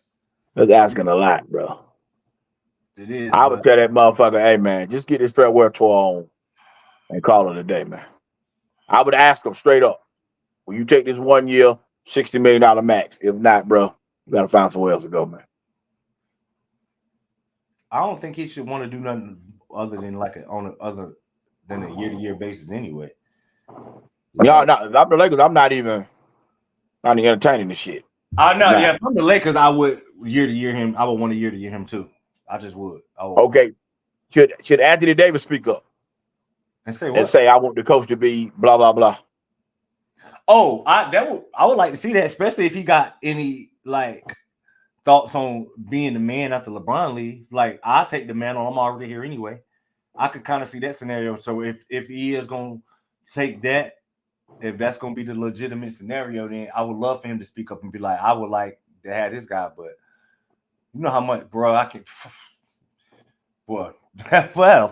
That's asking a lot, bro. It is. I would tell that motherfucker, hey man, just get this farewell tour on and call it a day, man. I would ask him straight up, will you take this 1 year, $60 million max? If not, bro, you gotta find somewhere else to go, man. I don't think he should want to do nothing other than other than a year-to-year basis anyway. Y'all, I'm the Lakers. I'm not even entertaining this shit. I know. Yeah, from the Lakers, I would year-to-year him. I would want to year-to-year him too. I just would. Okay. Should Anthony Davis speak up and say what? And say I want the coach to be blah blah blah. Oh, I would like to see that, especially if he got any like thoughts on being the man after LeBron leaves. Like, I'll take the man on. I'm already here anyway. I could kind of see that scenario. So if he is going to take that, if that's going to be the legitimate scenario, then I would love for him to speak up and be like, I would like to have this guy, but you know how much, bro, I can, boy,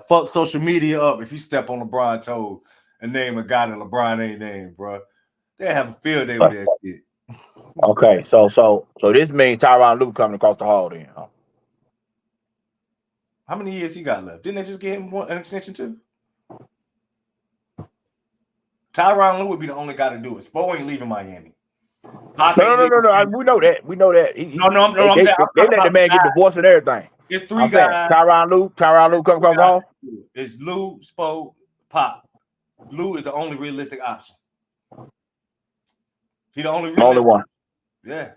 fuck social media up if you step on LeBron toes and name a guy that LeBron ain't named, bro. They have a field day with that shit. Okay, so this means Tyronn Lue coming across the hall then, huh? How many years he got left? Didn't they just give him an extension too? Tyronn Lue would be the only guy to do it. Spo ain't leaving Miami. No. We know that. No. They let the man get divorced and everything. It's three guys. Tyronn Lue come across the hall. It's Lue, Spo, Pop. Lue is the only realistic option. He the only one. Yeah.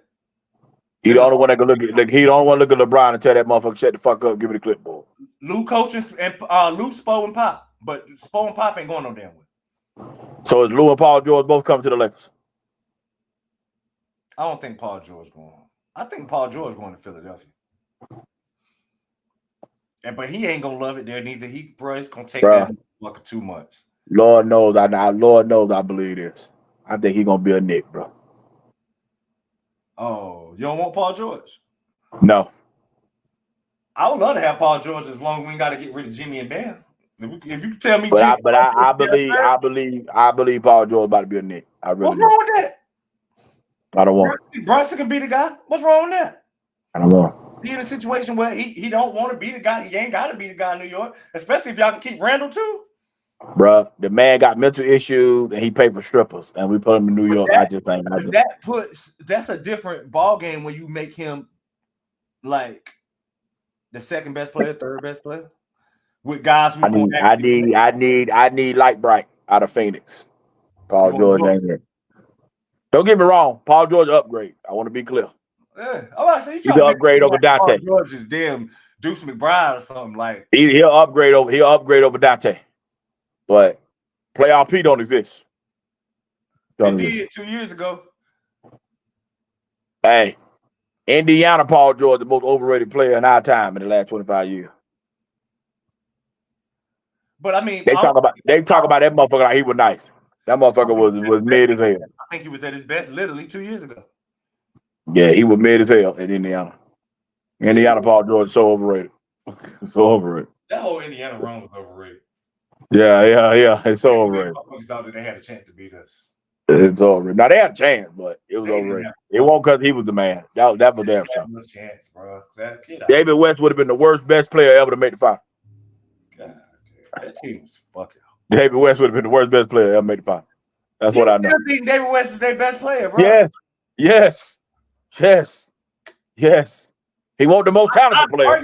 He the only one that can look at he don't want to look at LeBron and tell that motherfucker shut the fuck up, give me the clipboard. Lue coaching and Lue, Spo, and Pop, but Spo and Pop ain't going no damn way. So is Lue and Paul George both coming to the Lakers? I don't think Paul George going. I think Paul George going to Philadelphia. But he ain't gonna love it there neither. It's gonna take that motherfucker 2 months. Lord knows I believe this. I think he's gonna be a Knick, bro. Oh, you don't want Paul George? No. I would love to have Paul George as long as we ain't got to get rid of Jimmy and Bam. If you tell me, I believe Paul George about to be a Knick. What's wrong with that? I don't want. Brunson can be the guy. What's wrong with that? I don't want. He in a situation where he don't want to be the guy. He ain't got to be the guy in New York, especially if y'all can keep Randall too. Bruh, the man got mental issues and he paid for strippers, and we put him in New York. That's a different ball game when you make him like the second best player, third best player with guys who I need light bright out of Phoenix. Paul George ain't here. Don't get me wrong, Paul George upgrade. I want to be clear. Yeah, I say he's an upgrade over Dante. Paul George is damn Deuce McBride or something like. He'll upgrade over Dante. But playoff P don't exist. They did 2 years ago. Hey, Indiana Paul George, the most overrated player in our time in the last 25 years. But I mean, they talk about that motherfucker like he was nice. That motherfucker was mid as hell. I think he was at his best literally 2 years ago. Yeah, he was mid as hell in Indiana. Indiana Paul George is so overrated. So overrated. That whole Indiana run was overrated. Yeah. It's so overrated. Thought that they had a chance to beat us. It's overrated. Now they had a chance, but it was They didn't overrated. have- It won't because he was the man. That was damn sure. no chance, bro. That kid, David West would have been the worst best player ever to make the final. God, that team was fucking. David West would have been the worst best player ever made the final. That's what I know. Think David West is their best player, bro. Yes. He wasn't the most talented player.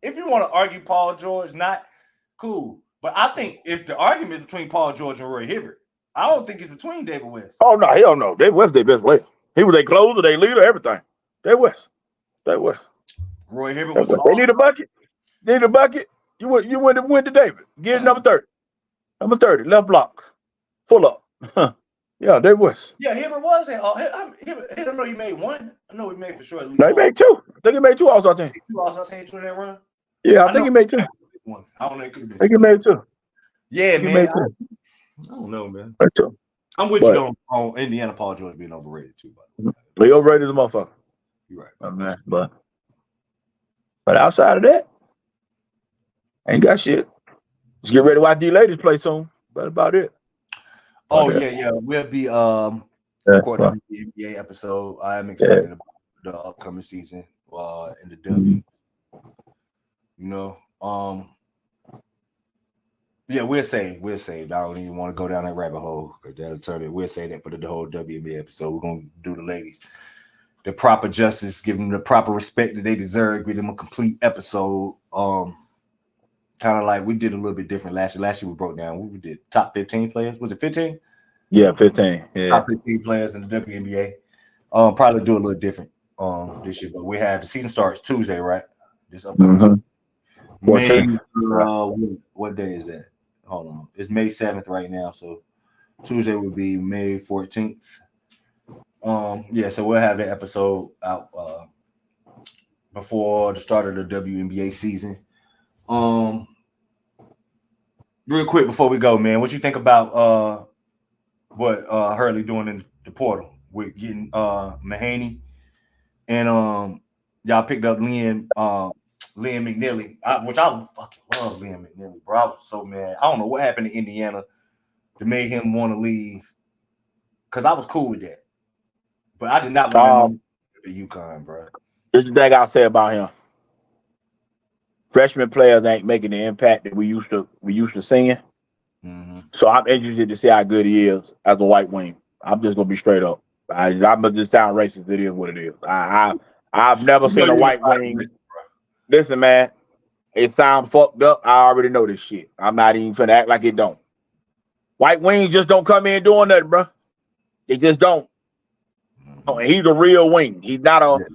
If you want to argue Paul George, not cool. But I think if the argument is between Paul George and Roy Hibbert, I don't think it's between David West. Oh no, hell no. David West their best player. He was their closer, their leader, everything. David West. Roy Hibbert was They need a bucket. You went to David. Get number 30. Number 30, left block. Full up. Yeah, David West. Yeah, Hibbert was there. I don't know he made one. I know he made for sure at least No, he made two. I think he made two All-Star teams. two All-Star teams in that run. Yeah, I think he made two. One. I don't know. It could have been I think he made two. Yeah, He man. made two. I don't know, man. Made two. I'm with you on Indiana Paul George being overrated too, by the way. He overrated as a motherfucker. You're right. Oh, man. But outside of that, ain't got shit. Let's get ready to watch these ladies play soon. That's about it. Oh yeah. We'll be recording the NBA episode. I am excited about the upcoming season in the W. You know, yeah, we'll save. I don't even want to go down that rabbit hole because that'll turn it. We'll say that for the whole WNBA episode. We're gonna do the ladies the proper justice, give them the proper respect that they deserve, give them a complete episode. Kind of like we did a little bit different last year. Last year we broke down. We did top 15 players. Was it 15? Yeah, 15. Yeah. Top 15 players in the WNBA. Probably do a little different this year, but we have the season starts Tuesday, right? This upcoming May. What day is that? Hold on, it's May 7th right now, so Tuesday would be May 14th. Yeah, so we'll have that episode out before the start of the WNBA season. Real quick before we go, man, what you think about what Hurley doing in the portal with getting Mahaney and y'all picked up Liam McNeely, which I fucking love Liam McNeely, bro. I was so mad. I don't know what happened to Indiana to make him want to leave because I was cool with that, but I did not want him to UConn, bro. This is the thing I'll say about him. Freshman players ain't making the impact that we used to seeing. Mm-hmm. So I'm interested to see how good he is as a white wing. I'm just gonna be straight up. I'm just sound racist. It is what it is. I've never seen a white wing. Listen, man, it sounds fucked up. I already know this shit. I'm not even finna act like it don't. White wings just don't come in doing nothing, bro. They just don't. Oh, and he's a real wing. He's not a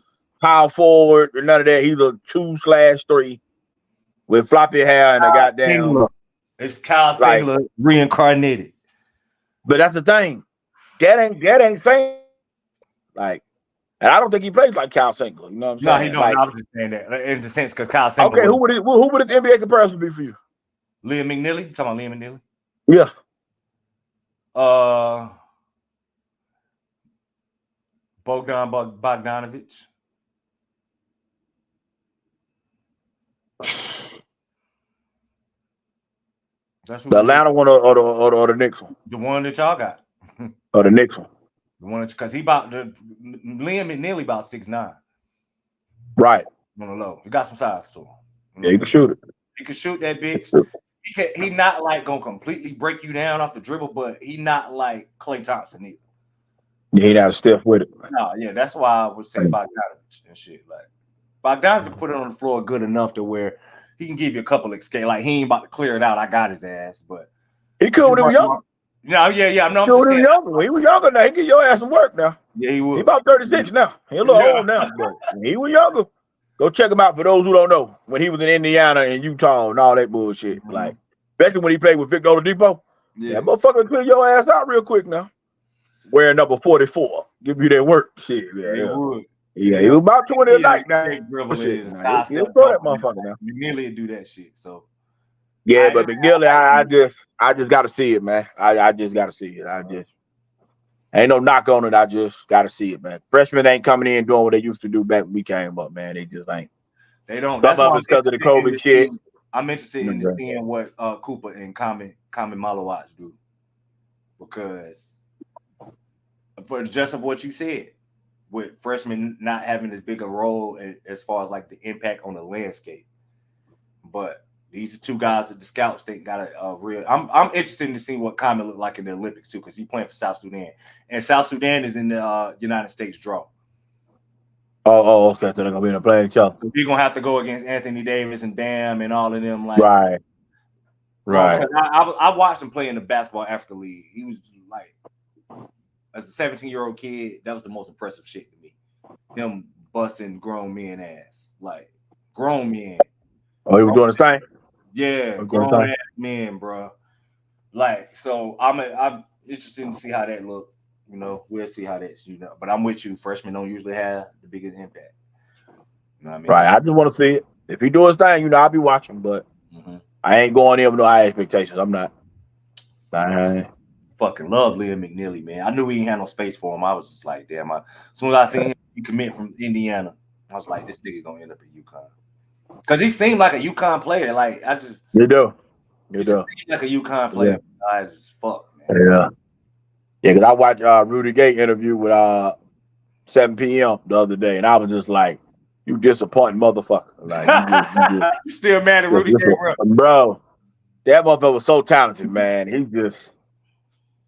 power forward or none of that. He's a 2/3 with floppy hair and a goddamn. It's Kyle Singler reincarnated. But that's the thing. That ain't saying like. And I don't think he plays like Kyle Singler. You know what I'm saying? No, he don't. Like, I was just saying that in the sense because Kyle Singler. Okay, who would the NBA comparison be for you? Liam McNeely? You talking about Liam McNeely? Yeah. Bogdan Bogdanovic. That's the Atlanta one or the Knicks one? The one that y'all got. Or the Knicks one. The one because Liam McNeely about 6'9". Right. On the low. He got some size to him. Yeah, he can shoot it. He can shoot that bitch. He not like gonna completely break you down off the dribble, but he not like Klay Thompson either. Yeah, he not stiff with it. No, yeah, that's why I would say Bogdanovic and shit. Like Bogdanovic put it on the floor good enough to where he can give you a couple escape. Like he ain't about to clear it out. I got his ass, but he could when he was younger. No, yeah. I'm not. When he was younger now. He get your ass some work now. Yeah, he would. He about 36 now. He a little old now, but when he was younger. Go check him out for those who don't know. When he was in Indiana and Utah and all that bullshit. Mm-hmm. Like, especially when he played with Victor Oladipo. Yeah, that motherfucker clear your ass out real quick now. Wearing number 44. Give you that work. Shit, yeah. He would. Yeah, he was about 20 a night now. He'll throw that motherfucker now. McNeely do that shit, so. Yeah, but McNeely, I just gotta see it, man. I just gotta see it. Ain't no knock on it. I just gotta see it, man. Freshmen ain't coming in doing what they used to do back when we came up, man. They just ain't. They don't. Some of it's because of the COVID shit. I'm interested in seeing what Cooper and Common Malowatch do. because for just of what you said, with freshmen not having as big a role as far as like the impact on the landscape. But these are two guys that the scouts think got a real. I'm interested to see what Common look like in the Olympics too, because he's playing for South Sudan, and South Sudan is in the United States draw. Okay. So they're gonna be in a playing show. So we're gonna have to go against Anthony Davis and Bam and all of them. Like, Right. I watched him play in the Basketball Africa League. He was like, as a 17-year-old kid, that was the most impressive shit to me. Him busting grown men ass, like grown men. Oh, he was doing his thing. Yeah, grown ass men, bro. Like, so I'm interested to see how that look. You know, we'll see how that. But I'm with you. Freshmen don't usually have the biggest impact. You know what I mean? Right. I just want to see it. If he do his thing, I'll be watching. But I ain't going in with no high expectations. I'm not. I fucking love Liam McNeely, man. I knew we didn't have no space for him. I was just like, damn. As soon as I seen him commit from Indiana, I was like, this nigga gonna end up at UConn. Because he seemed like a UConn player. Like, I just. You do. He seemed like a UConn player. Yeah. I just fuck, man. Yeah. Yeah, because I watched Rudy Gay interview with 7 p.m. the other day, and I was just like, you disappointing motherfucker. Like, you still mad at Rudy Gay, bro? That motherfucker was so talented, man. He just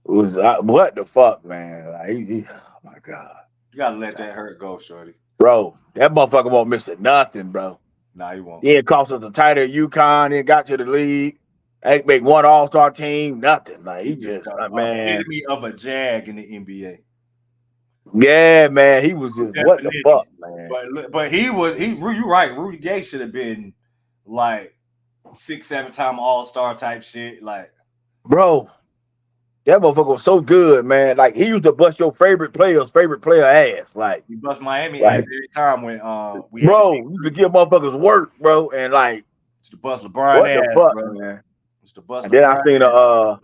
was what the fuck, man? Like, oh my God. You gotta let that hurt go, shorty. Bro, that motherfucker won't miss nothing, bro. Nah, he won't. He ain't cost us a title at UConn. He got to the league. Ain't make one All-Star team. Nothing. Like, he just man. Enemy of a jag in the NBA. Yeah, man. He was just what the fuck, man. But you're right. Rudy Gay should have been like 6-7 time All-Star type shit. Like, bro, that motherfucker was so good, man. Like, he used to bust your favorite player ass. Like, he bust Miami ass every time when you could give motherfuckers work, bro, and like to bust LeBron ass, fuck, bro. Man. To bust and then I seen the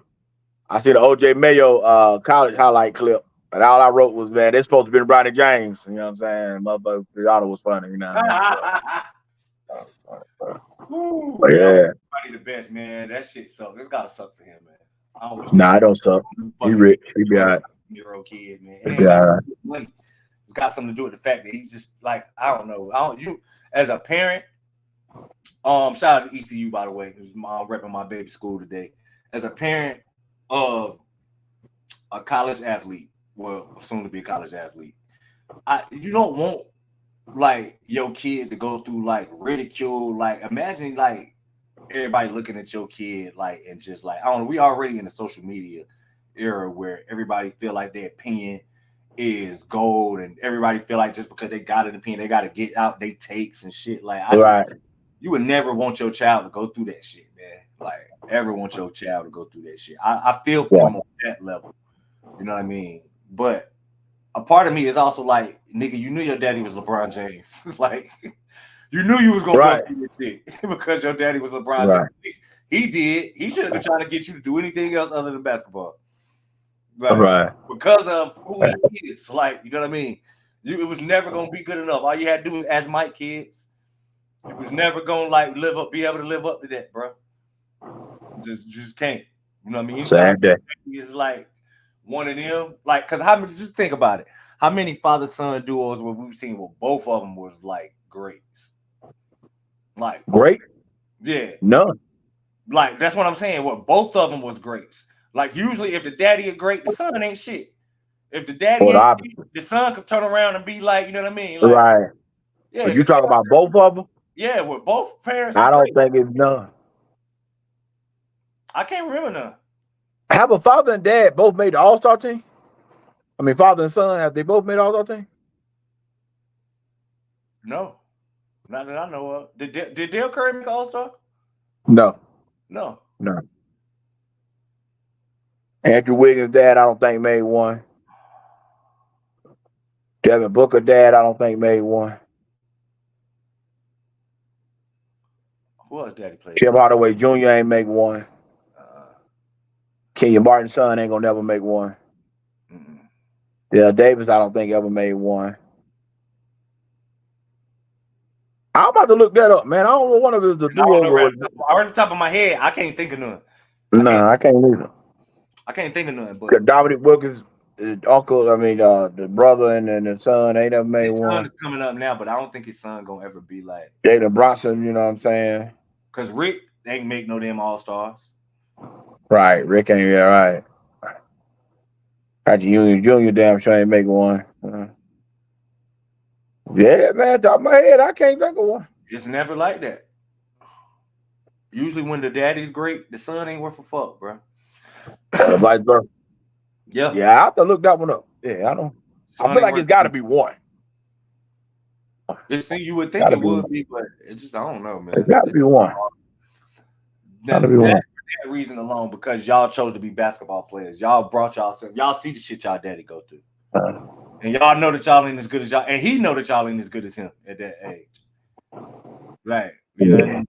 OJ Mayo college highlight clip. And all I wrote was, man, they're supposed to be Bronny James. You know what I'm saying? Motherfucker, thought it was funny, you know. But yeah. The best, man. That shit sucks. It's gotta suck for him, man. Nah, it don't suck. He rich. He be all right. Year-old kid, man. He be all right. It's got something to do with the fact that he's just like, I don't know. You as a parent, shout out to ECU, by the way. It was repping my baby school today. As a parent of a college athlete, well, soon to be a college athlete, you don't want like your kids to go through like ridicule. Like, imagine like everybody looking at your kid like and just like, I don't know. We already in the social media era where everybody feel like their opinion is gold, and everybody feel like just because they got an opinion, they got to get out their takes and shit. Like, you would never want your child to go through that shit, man. Like, ever want your child to go through that shit. I feel for them on that level. You know what I mean? But a part of me is also like, nigga, you knew your daddy was LeBron James. Like, you knew you was gonna go through this shit because your daddy was LeBron James. He did. He should have been trying to get you to do anything else other than basketball. Like, because of who he is. Like, you know what I mean? It was never gonna be good enough. All you had to do was ask Mike kids. It was never gonna like be able to live up to that, bro. Just can't. You know what I mean? It's like one of them. Like, cause just think about it. How many father-son duos were we've seen where both of them was like greats? Like, great? Yeah. None. Like, that's what I'm saying. What both of them was greats. Like, usually if the daddy is great, the son ain't shit. If the daddy ain't shit, the son could turn around and be like, you know what I mean? Like, right. Yeah. But you talking about both of them? Yeah, with both parents. I don't think it's none. I can't remember none. Have a father and dad both made the All-Star team? I mean, father and son, have they both made the All-Star team? No. Not that I know of. Did Dale Curry make All-Star? No. No. Andrew Wiggins' dad, I don't think made one. Devin Booker' dad, I don't think made one. Who else daddy played? Tim Hardaway Jr. ain't make one. Kenya Martin's son ain't gonna never make one. Yeah, Davis, I don't think ever made one. I'm about to look that up, man. I don't know one of his the duo. Right off the top of my head, I can't think of none. I can't either. I can't think of nothing. But Dominic Wilkins, uncle, I mean, the brother and the son ain't never made his son one. is coming up now, but I don't think his son gonna ever be like Jalen Bronson, you know what I'm saying? because Rick ain't make no damn All-Stars. Right, Rick ain't right. Haji Junior damn sure ain't make one. Yeah, man, top of my head, I can't think of one. It's never like that. Usually when the daddy's great, the son ain't worth a fuck, bro. Vice versa. Yeah. Yeah, I have to look that one up. Yeah, I don't. I feel like it's got to be one. You would think it would be, but it just, I don't know, man. It got to be one. That, for that reason alone, because y'all chose to be basketball players. Y'all brought y'all see the shit y'all daddy go through. And y'all know that y'all ain't as good as y'all, and he know that y'all ain't as good as him at that age. Like, you know what I mean?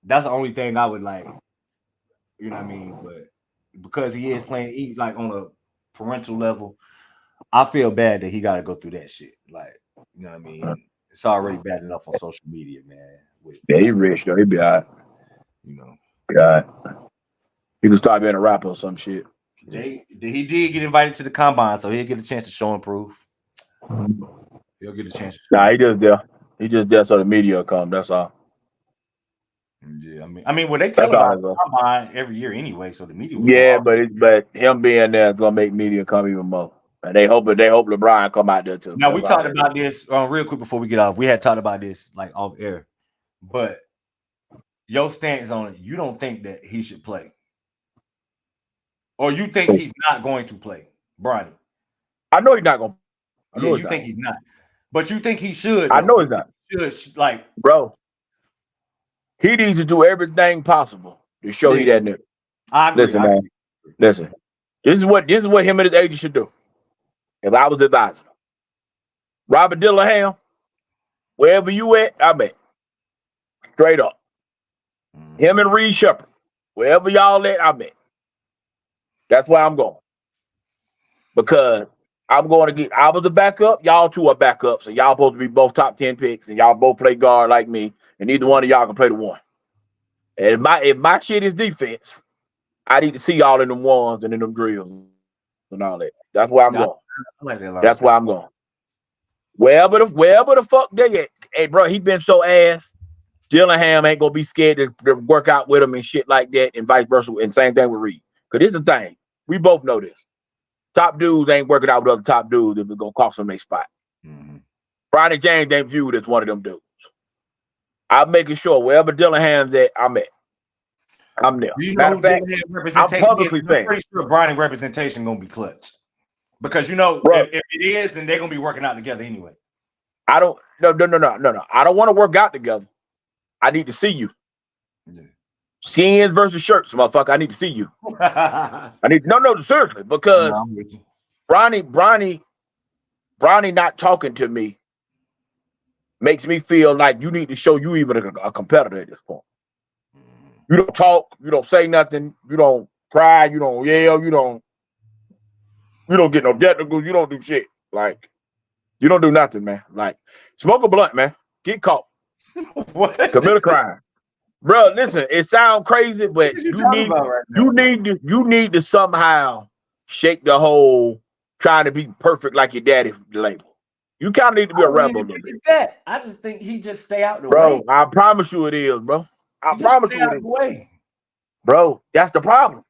That's the only thing I would like, you know what I mean? But because he is playing like on a parental level, I feel bad that he got to go through that shit. Like, you know what I mean? It's already bad enough on social media, man. Yeah, he rich though. He be all right. You know. God. He can start being a rapper or some shit. He did get invited to the combine, so he'll get a chance to show and prove. He'll get a chance to show. Nah, he just there. He just there so the media will come. That's all. Yeah, I mean, well, they tell about the combine every year anyway, so the media. Yeah, but him being there is gonna make media come even more. And they hope LeBron come out there too. Now we talked about this real quick before we get off. We had talked about this like off air, but your stance on it, you don't think that he should play, or you think he's not going to play, Bronny? I know he's not gonna. You think he's not, but you think he should. I know he's not. Should like, bro. He needs to do everything possible to show he that nigga. I agree. Listen, man. Listen. This is what him and his agent should do. If I was advising him. Robert Dillingham, wherever you at, I'm at. Straight up. Him and Reed Shepherd, wherever y'all at, I'm at. That's where I'm going. Because I'm going to get, I was a backup, y'all two are backups, and y'all supposed to be both top 10 picks, and y'all both play guard like me, and neither one of y'all can play the one. And if my shit is defense, I need to see y'all in them ones and in them drills and all that. That's where I'm going. That's where I'm going. Wherever the fuck they at. Hey, bro, he been so ass. Dillingham ain't gonna be scared to work out with him and shit like that, and vice versa. And same thing with Reed. Because this is the thing. We both know this. Top dudes ain't working out with other top dudes if it's gonna cost them their spot. Bronny James ain't viewed as one of them dudes. I'm making sure wherever Dillingham's at, I'm at. I'm there. You know, fact, I'm publicly saying. I'm pretty sure Bronny representation gonna be clutch. Because you know, if it is, then they're gonna be working out together anyway. I don't no. I don't want to work out together. I need to see you. Yeah. Skins versus shirts, motherfucker. I need to see you. I need no, seriously, because Bronny not talking to me makes me feel like you need to show you even a competitor at this point. You don't talk, you don't say nothing, you don't cry, you don't yell, you don't get no technicals, you don't do shit. Like, you don't do nothing, man. Like, smoke a blunt, man. Get caught. What? Commit a crime. Bro, listen, it sounds crazy, but you need to somehow shake the whole trying to be perfect like your daddy label. You kind of need to be a rebel a little bit. I just think he just stay out the way. Bro, I promise you it is, bro. I promise you it is. Way. Bro, that's the problem.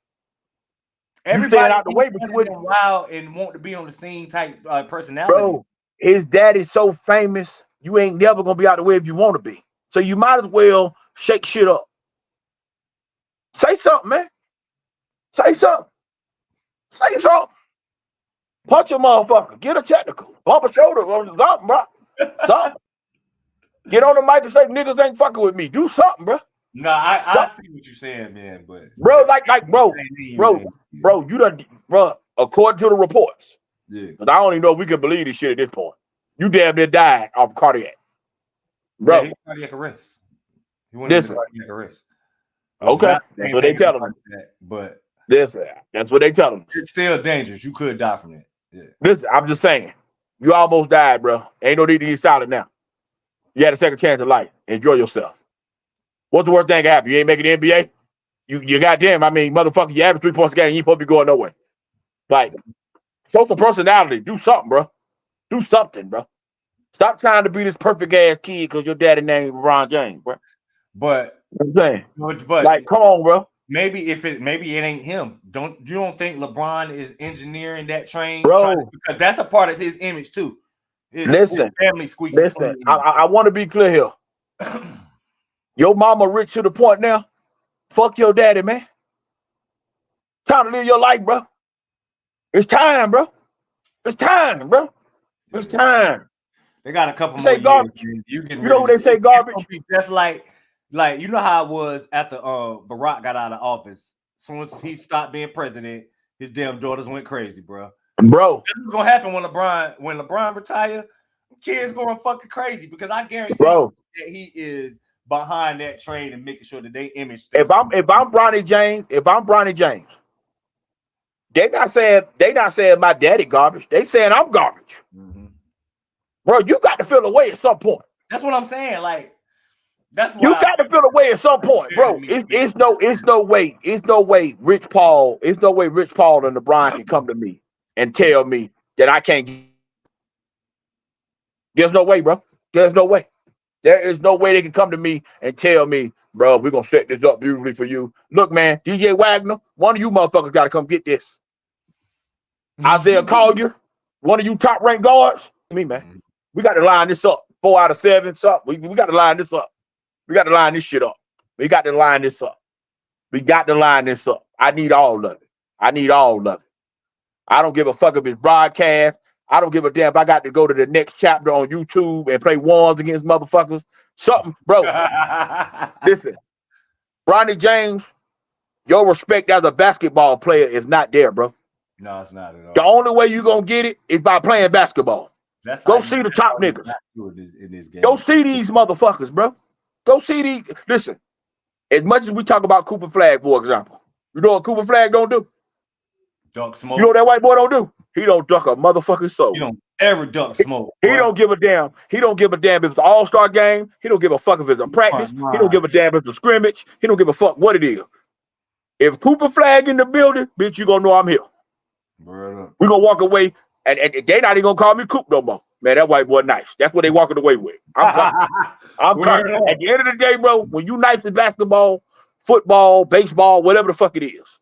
Everybody out the way, but you wouldn't wild and want to be on the scene type personality. Bro, his daddy's so famous, you ain't never gonna be out the way if you want to be. So you might as well shake shit up. Say something, man. Say something. Say something. Punch a motherfucker. Get a technical. Bump a shoulder or something, bro. Something. Get on the mic and say niggas ain't fucking with me. Do something, bro. No, I see what you're saying, man. But bro, you done, bro. According to the reports, because I don't even know if we can believe this shit at this point. You damn near died off cardiac, bro. Yeah, cardiac arrest. Listen, cardiac arrest. Okay, that's what they tell them. But that's what they tell them. It's still dangerous. You could die from it. Yeah. Listen, I'm just saying, you almost died, bro. Ain't no need to get solid now. You had a second chance of life. Enjoy yourself. What's the worst thing that happen? You ain't making the NBA? You goddamn, I mean, motherfucker, you average 3 points a game, you ain't supposed to be going nowhere. Like, show some personality. Do something, bro. Do something, bro. Stop trying to be this perfect ass kid because your daddy named LeBron James, bro. But You know what I'm saying? but Like, come on, bro. maybe it ain't him. You don't think LeBron is engineering that train? Bro. Because that's a part of his image too. His family squeaky. Listen, I want to be clear here. Your mama rich to the point now. Fuck your daddy, man. Time to live your life, bro. It's time, bro. It's time, bro. It's time. They got a couple say more garbage. years. You know what they say garbage? Just like you know how it was after Barack got out of office. As soon as he stopped being president, his damn daughters went crazy, bro. Bro, this is gonna happen when LeBron retire. Kids going fucking crazy because I guarantee bro that he is behind that train and making sure that they image. If I'm Bronny James, they not saying my daddy garbage. They saying I'm garbage. Mm-hmm. Bro, you got to feel away at some point. That's what I'm saying. Like, that's why you got to feel away at some point, bro. It's no way Rich Paul and LeBron can come to me and tell me that I can't. There's no way, bro. There's no way. There is no way they can come to me and tell me, bro, we're gonna set this up beautifully for you. Look, man, DJ Wagner, one of you motherfuckers got to come get this. Isaiah Collier, one of you top ranked guards. Me, man. We got to line this up. 4 out of 7. We got to line this up. We got to line this shit up. We got to line this up. We got to line this up. I need all of it. I don't give a fuck if it's broadcast. I don't give a damn if I got to go to the next chapter on YouTube and play ones against motherfuckers. Something, bro. Listen, Bronny James, your respect as a basketball player is not there, bro. No, it's not at all. The only way you're going to get it is by playing basketball. Go see the top niggas. In this game. Go see these motherfuckers, bro. Go see these. Listen, as much as we talk about Cooper Flag, for example, you know what Cooper Flag don't do? Duck smoke. You know what that white boy don't do? He don't duck a motherfucking soul. He don't ever duck smoke. He don't give a damn. He don't give a damn if it's an all-star game. He don't give a fuck if it's a practice. He don't give a damn if it's a scrimmage. He don't give a fuck what it is. If Cooper Flag in the building, bitch, you gonna know I'm here. We're gonna walk away, and they not even gonna call me Coop no more. Man, that white boy nice. That's what they walking away with. I'm coming. At the end of the day, bro, when you nice in basketball, football, baseball, whatever the fuck it is,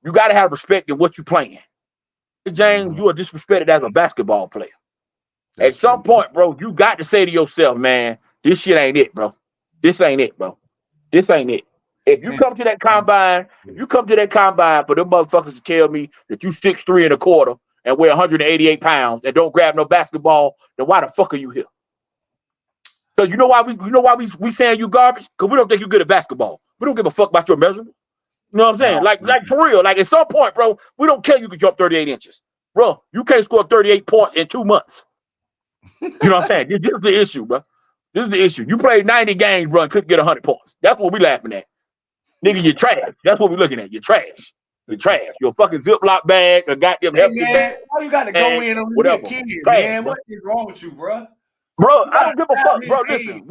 you gotta have respect in what you playing. James, you are disrespected as a basketball player. At some point, bro, you got to say to yourself, man, this shit ain't it, bro. This ain't it, bro. This ain't it. If you come to that combine, for them motherfuckers to tell me that you 6'3 1/4 and weigh 188 pounds and don't grab no basketball, then why the fuck are you here? So you know why we saying you garbage? Because we don't think you're good at basketball. We don't give a fuck about your measurement. You know what I'm saying? Like for real. Like at some point, bro, we don't care you can jump 38 inches. Bro, you can't score 38 points in 2 months. You know what I'm saying? This is the issue, bro. This is the issue. You played 90 games, bro, and couldn't get 100 points. That's what we laughing at. Nigga, you're trash. That's what we're looking at. You're trash. You're trash. You're a fucking Ziploc bag, a goddamn hefty bag. Why you got to go in on whatever. Kid, trash, man? What is wrong with you, bro? Bro, I don't give a fuck, bro. Listen,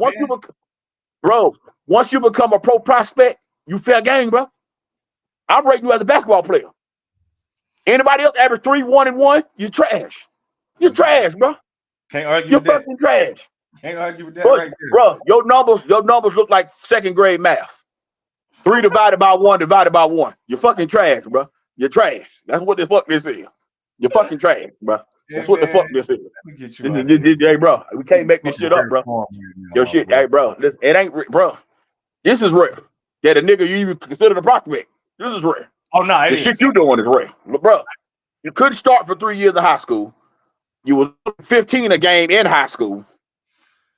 once you become a pro prospect, you fair game, bro. I'm rating you as a basketball player. Anybody else average 3, 1, and 1? You're trash. You're trash, bro. Can't argue You're with that. fucking trash. Can't argue with that Bro, right there. Bro, your numbers look like second grade math. 3 divided by 1 divided by 1. You're fucking trash, bro. You're trash. That's what the fuck this is. You're fucking trash, bro. That's what the fuck this is. Hey, bro, we can't make this shit up, bro. Yo, shit, hey, bro, listen, it ain't, bro. This is rare. That a nigga you even consider the prospect. This is rare. Oh no, the shit you doing is rare, bro. You couldn't start for 3 years of high school. You was 15 a game in high school.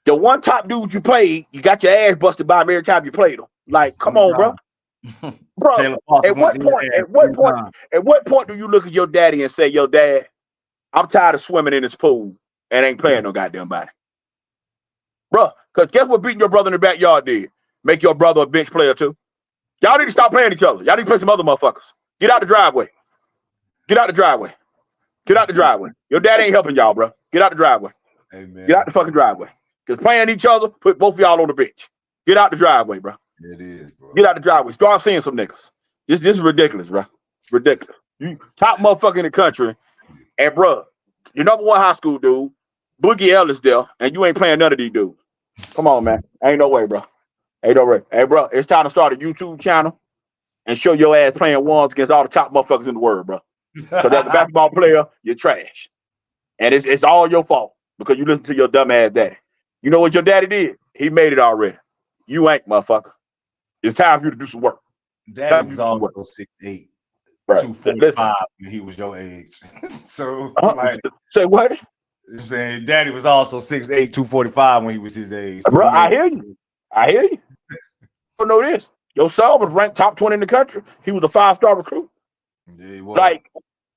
The one top dude you played, you got your ass busted by him every time you played him. Like, come on, bro. Bro, at what point do you look at your daddy and say, yo, dad, I'm tired of swimming in this pool and ain't playing no goddamn body? Bro, because guess what beating your brother in the backyard did? Make your brother a bench player too. Y'all need to stop playing each other. Y'all need to play some other motherfuckers. Get out the driveway. Get out the driveway. Get out the driveway. Your dad ain't helping y'all, bro. Get out the driveway. Amen. Get out the fucking driveway. Because playing each other, put both of y'all on the bench. Get out the driveway, bro. It is, bro. Get out the driveway. Start seeing some niggas. This is ridiculous, bro. Ridiculous. You top motherfucker in the country, and bro, your number one high school dude, Boogie Ellis there, and you ain't playing none of these dudes. Come on, man. Ain't no way, bro. Ain't no way. Hey, bro, it's time to start a YouTube channel and show your ass playing ones against all the top motherfuckers in the world, bro. Because as a basketball player, you're trash. And it's all your fault because you listen to your dumb ass daddy. You know what your daddy did? He made it already. You ain't, motherfucker. It's time for you to do some work. Daddy was also 6'8", right. 245 when he was your age. So, like, say what? You're saying Daddy was also 6'8", 245 when he was his age. So bro, I hear you. I hear you. You know this. Your son was ranked top 20 in the country. He was a 5-star recruit. Yeah, was. Like,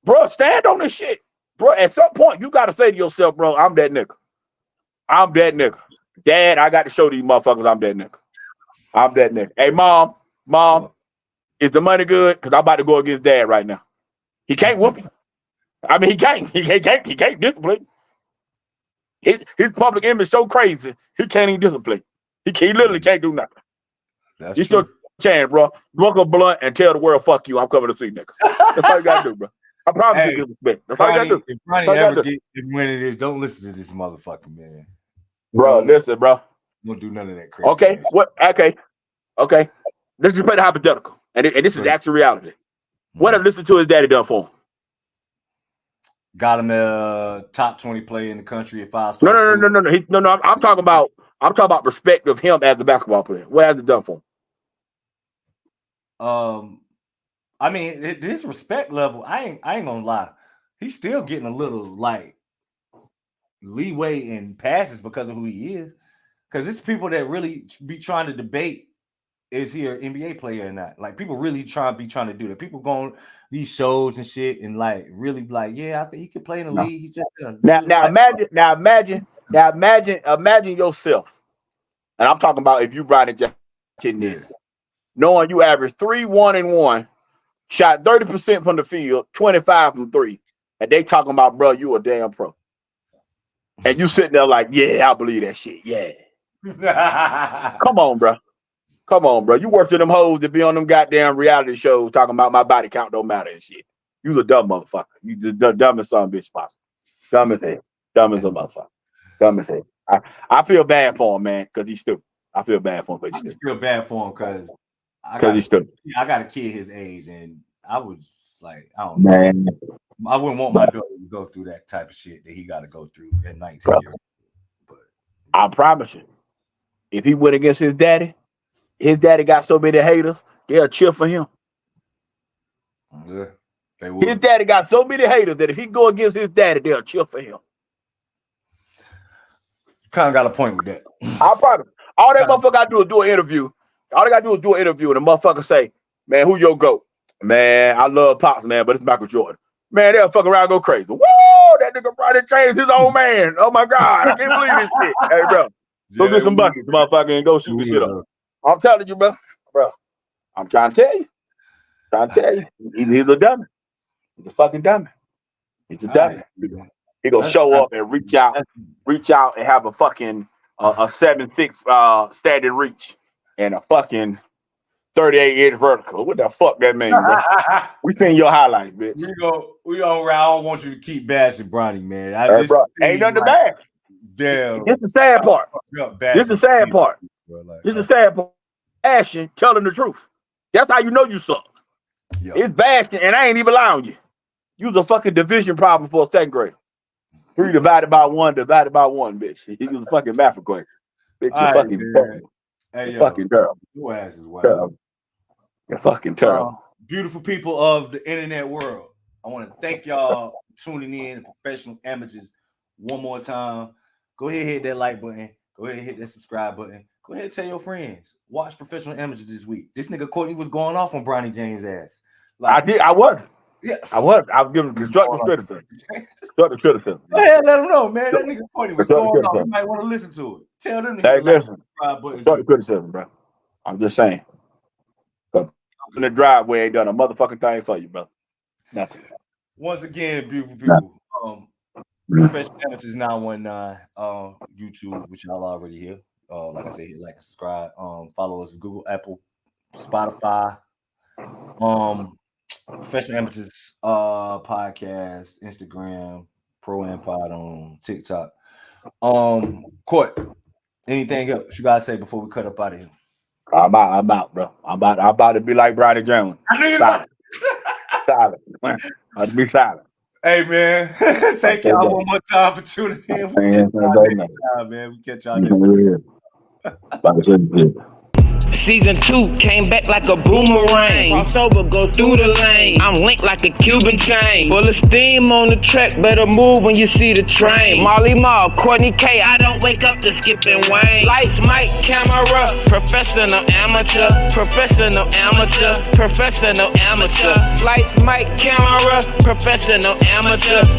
bro, stand on this shit. Bro, at some point, you got to say to yourself, bro, I'm that nigga. I'm that nigga. Dad, I got to show these motherfuckers I'm that nigga. I'm that nigga. Hey, mom, is the money good? Because I'm about to go against dad right now. He can't whoop him. I mean, he can't discipline. His public image so crazy, he can't even discipline. He literally can't do nothing. He's still chance, bro. Smoke a blunt and tell the world, fuck you, I'm coming to see niggas. That's all you got to do, bro. I promise you disrespect. That's all you got to do. If Ronnie ever get when it is, don't listen to this motherfucker, man. Bro, listen, bro. Don't do none of that crazy. Okay, what? Okay. Let's just play the hypothetical. And this is actual reality. What have listened to his daddy done for him? Got him a top 20 player in the country at 5-star. No. I'm talking about respect of him as a basketball player. What has it done for him? I mean, his respect level, I ain't gonna lie. He's still getting a little like leeway in passes because of who he is. Because it's people that really be trying to debate, is he an NBA player or not? Like, people really trying to do that. People going these shows and shit and like really like, yeah, I think he could play in the league. He's just imagine yourself. And I'm talking about if you Ronnie Jackson this, knowing you average 3-1-1, shot 30% from the field, 25 from 3, and they talking about, bro, you a damn pro. And you sitting there like, yeah, I believe that shit. Yeah. Come on, bro. You worse than them hoes that be on them goddamn reality shows talking about my body count don't matter and shit. You a dumb motherfucker. You the dumbest son bitch possible. Dumb as hell. Dumb as a motherfucker. Dumb as hell. I feel bad for him, man, because he's stupid. I feel bad for him because he's stupid. I feel bad for him because he's stupid. I got a kid his age, and I was like, I don't know. Man. I wouldn't want my daughter to go through that type of shit that he got to go through at 19 years. But I promise you, if he went against his daddy got so many haters, they'll cheer for him. Yeah, they would. His daddy got so many haters that if he go against his daddy, they'll cheer for him. Kind of got a point with that. I promise. All that motherfucker got to do is do an interview. All they got to do is do an interview, and the motherfucker say, man, who your GOAT? Man, I love Pops, man, but it's Michael Jordan. Man, they'll fuck around and go crazy. Whoa, that nigga Bronny James, his old man. Oh, my God. I can't believe this shit. Hey, bro, go get some buckets, motherfucker, and go shoot the shit up. I'm telling you, bro. I'm trying to tell you. He's a dummy. He's a fucking dummy. He's a dummy. He gonna show up and reach out and have a fucking a 7'6" standing reach and a fucking 38-inch vertical. What the fuck that mean, bro? We seen your highlights, bitch. We don't. I don't want you to keep bashing Bronny, man. Ain't nothing to bash. Damn. This is the sad part. This is the sad part. This is the sad part. Bashing, telling the truth. That's how you know you suck. Yo. It's bashing, and I ain't even lying on you. You was a fucking division problem for a second grade. 3 divided by 1, bitch. He was a fucking math equation. Bitch, you're fucking terrible. Hey, you're fucking terrible. Your ass is wild. You're fucking terrible. Beautiful people of the internet world. I want to thank y'all for tuning in to Professional Amateurs one more time. Go ahead and hit that like button. Go ahead and hit that subscribe button. Go ahead and tell your friends. Watch Professional Amateurs this week. This nigga Courtney was going off on Bronny James' ass. Like, I was. Yeah, I was giving constructive criticism. Go ahead, let him know, man. That nigga Courtney was going off. You might want to listen to it. Tell them niggas. Hey, listen. Constructive criticism, bro. I'm just saying. In the driveway ain't done a motherfucking thing for you, bro. Nothing. Once again, beautiful people. Professional Amateurs 919 YouTube, which y'all already hear. Like I said, hit like and subscribe. Follow us on Google, Apple, Spotify, Professional Amateurs podcast, Instagram, Pro and Pod on TikTok. Court, anything else you guys say before we cut up out of here? I'm out, bro. I'm about to be like Broderick Jones. Silent. I'll be silent. Hey man, thank y'all one more time for tuning in. Man, we catch y'all next time. Season 2 came back like a boomerang. Crossover, go through the lane. I'm linked like a Cuban chain. Full of steam on the track, better move when you see the train. Marley Marl, Courtney K, I don't wake up to skipping Wayne. Lights, mic, camera, professional amateur. Professional amateur, professional amateur. Lights, mic, camera, professional amateur.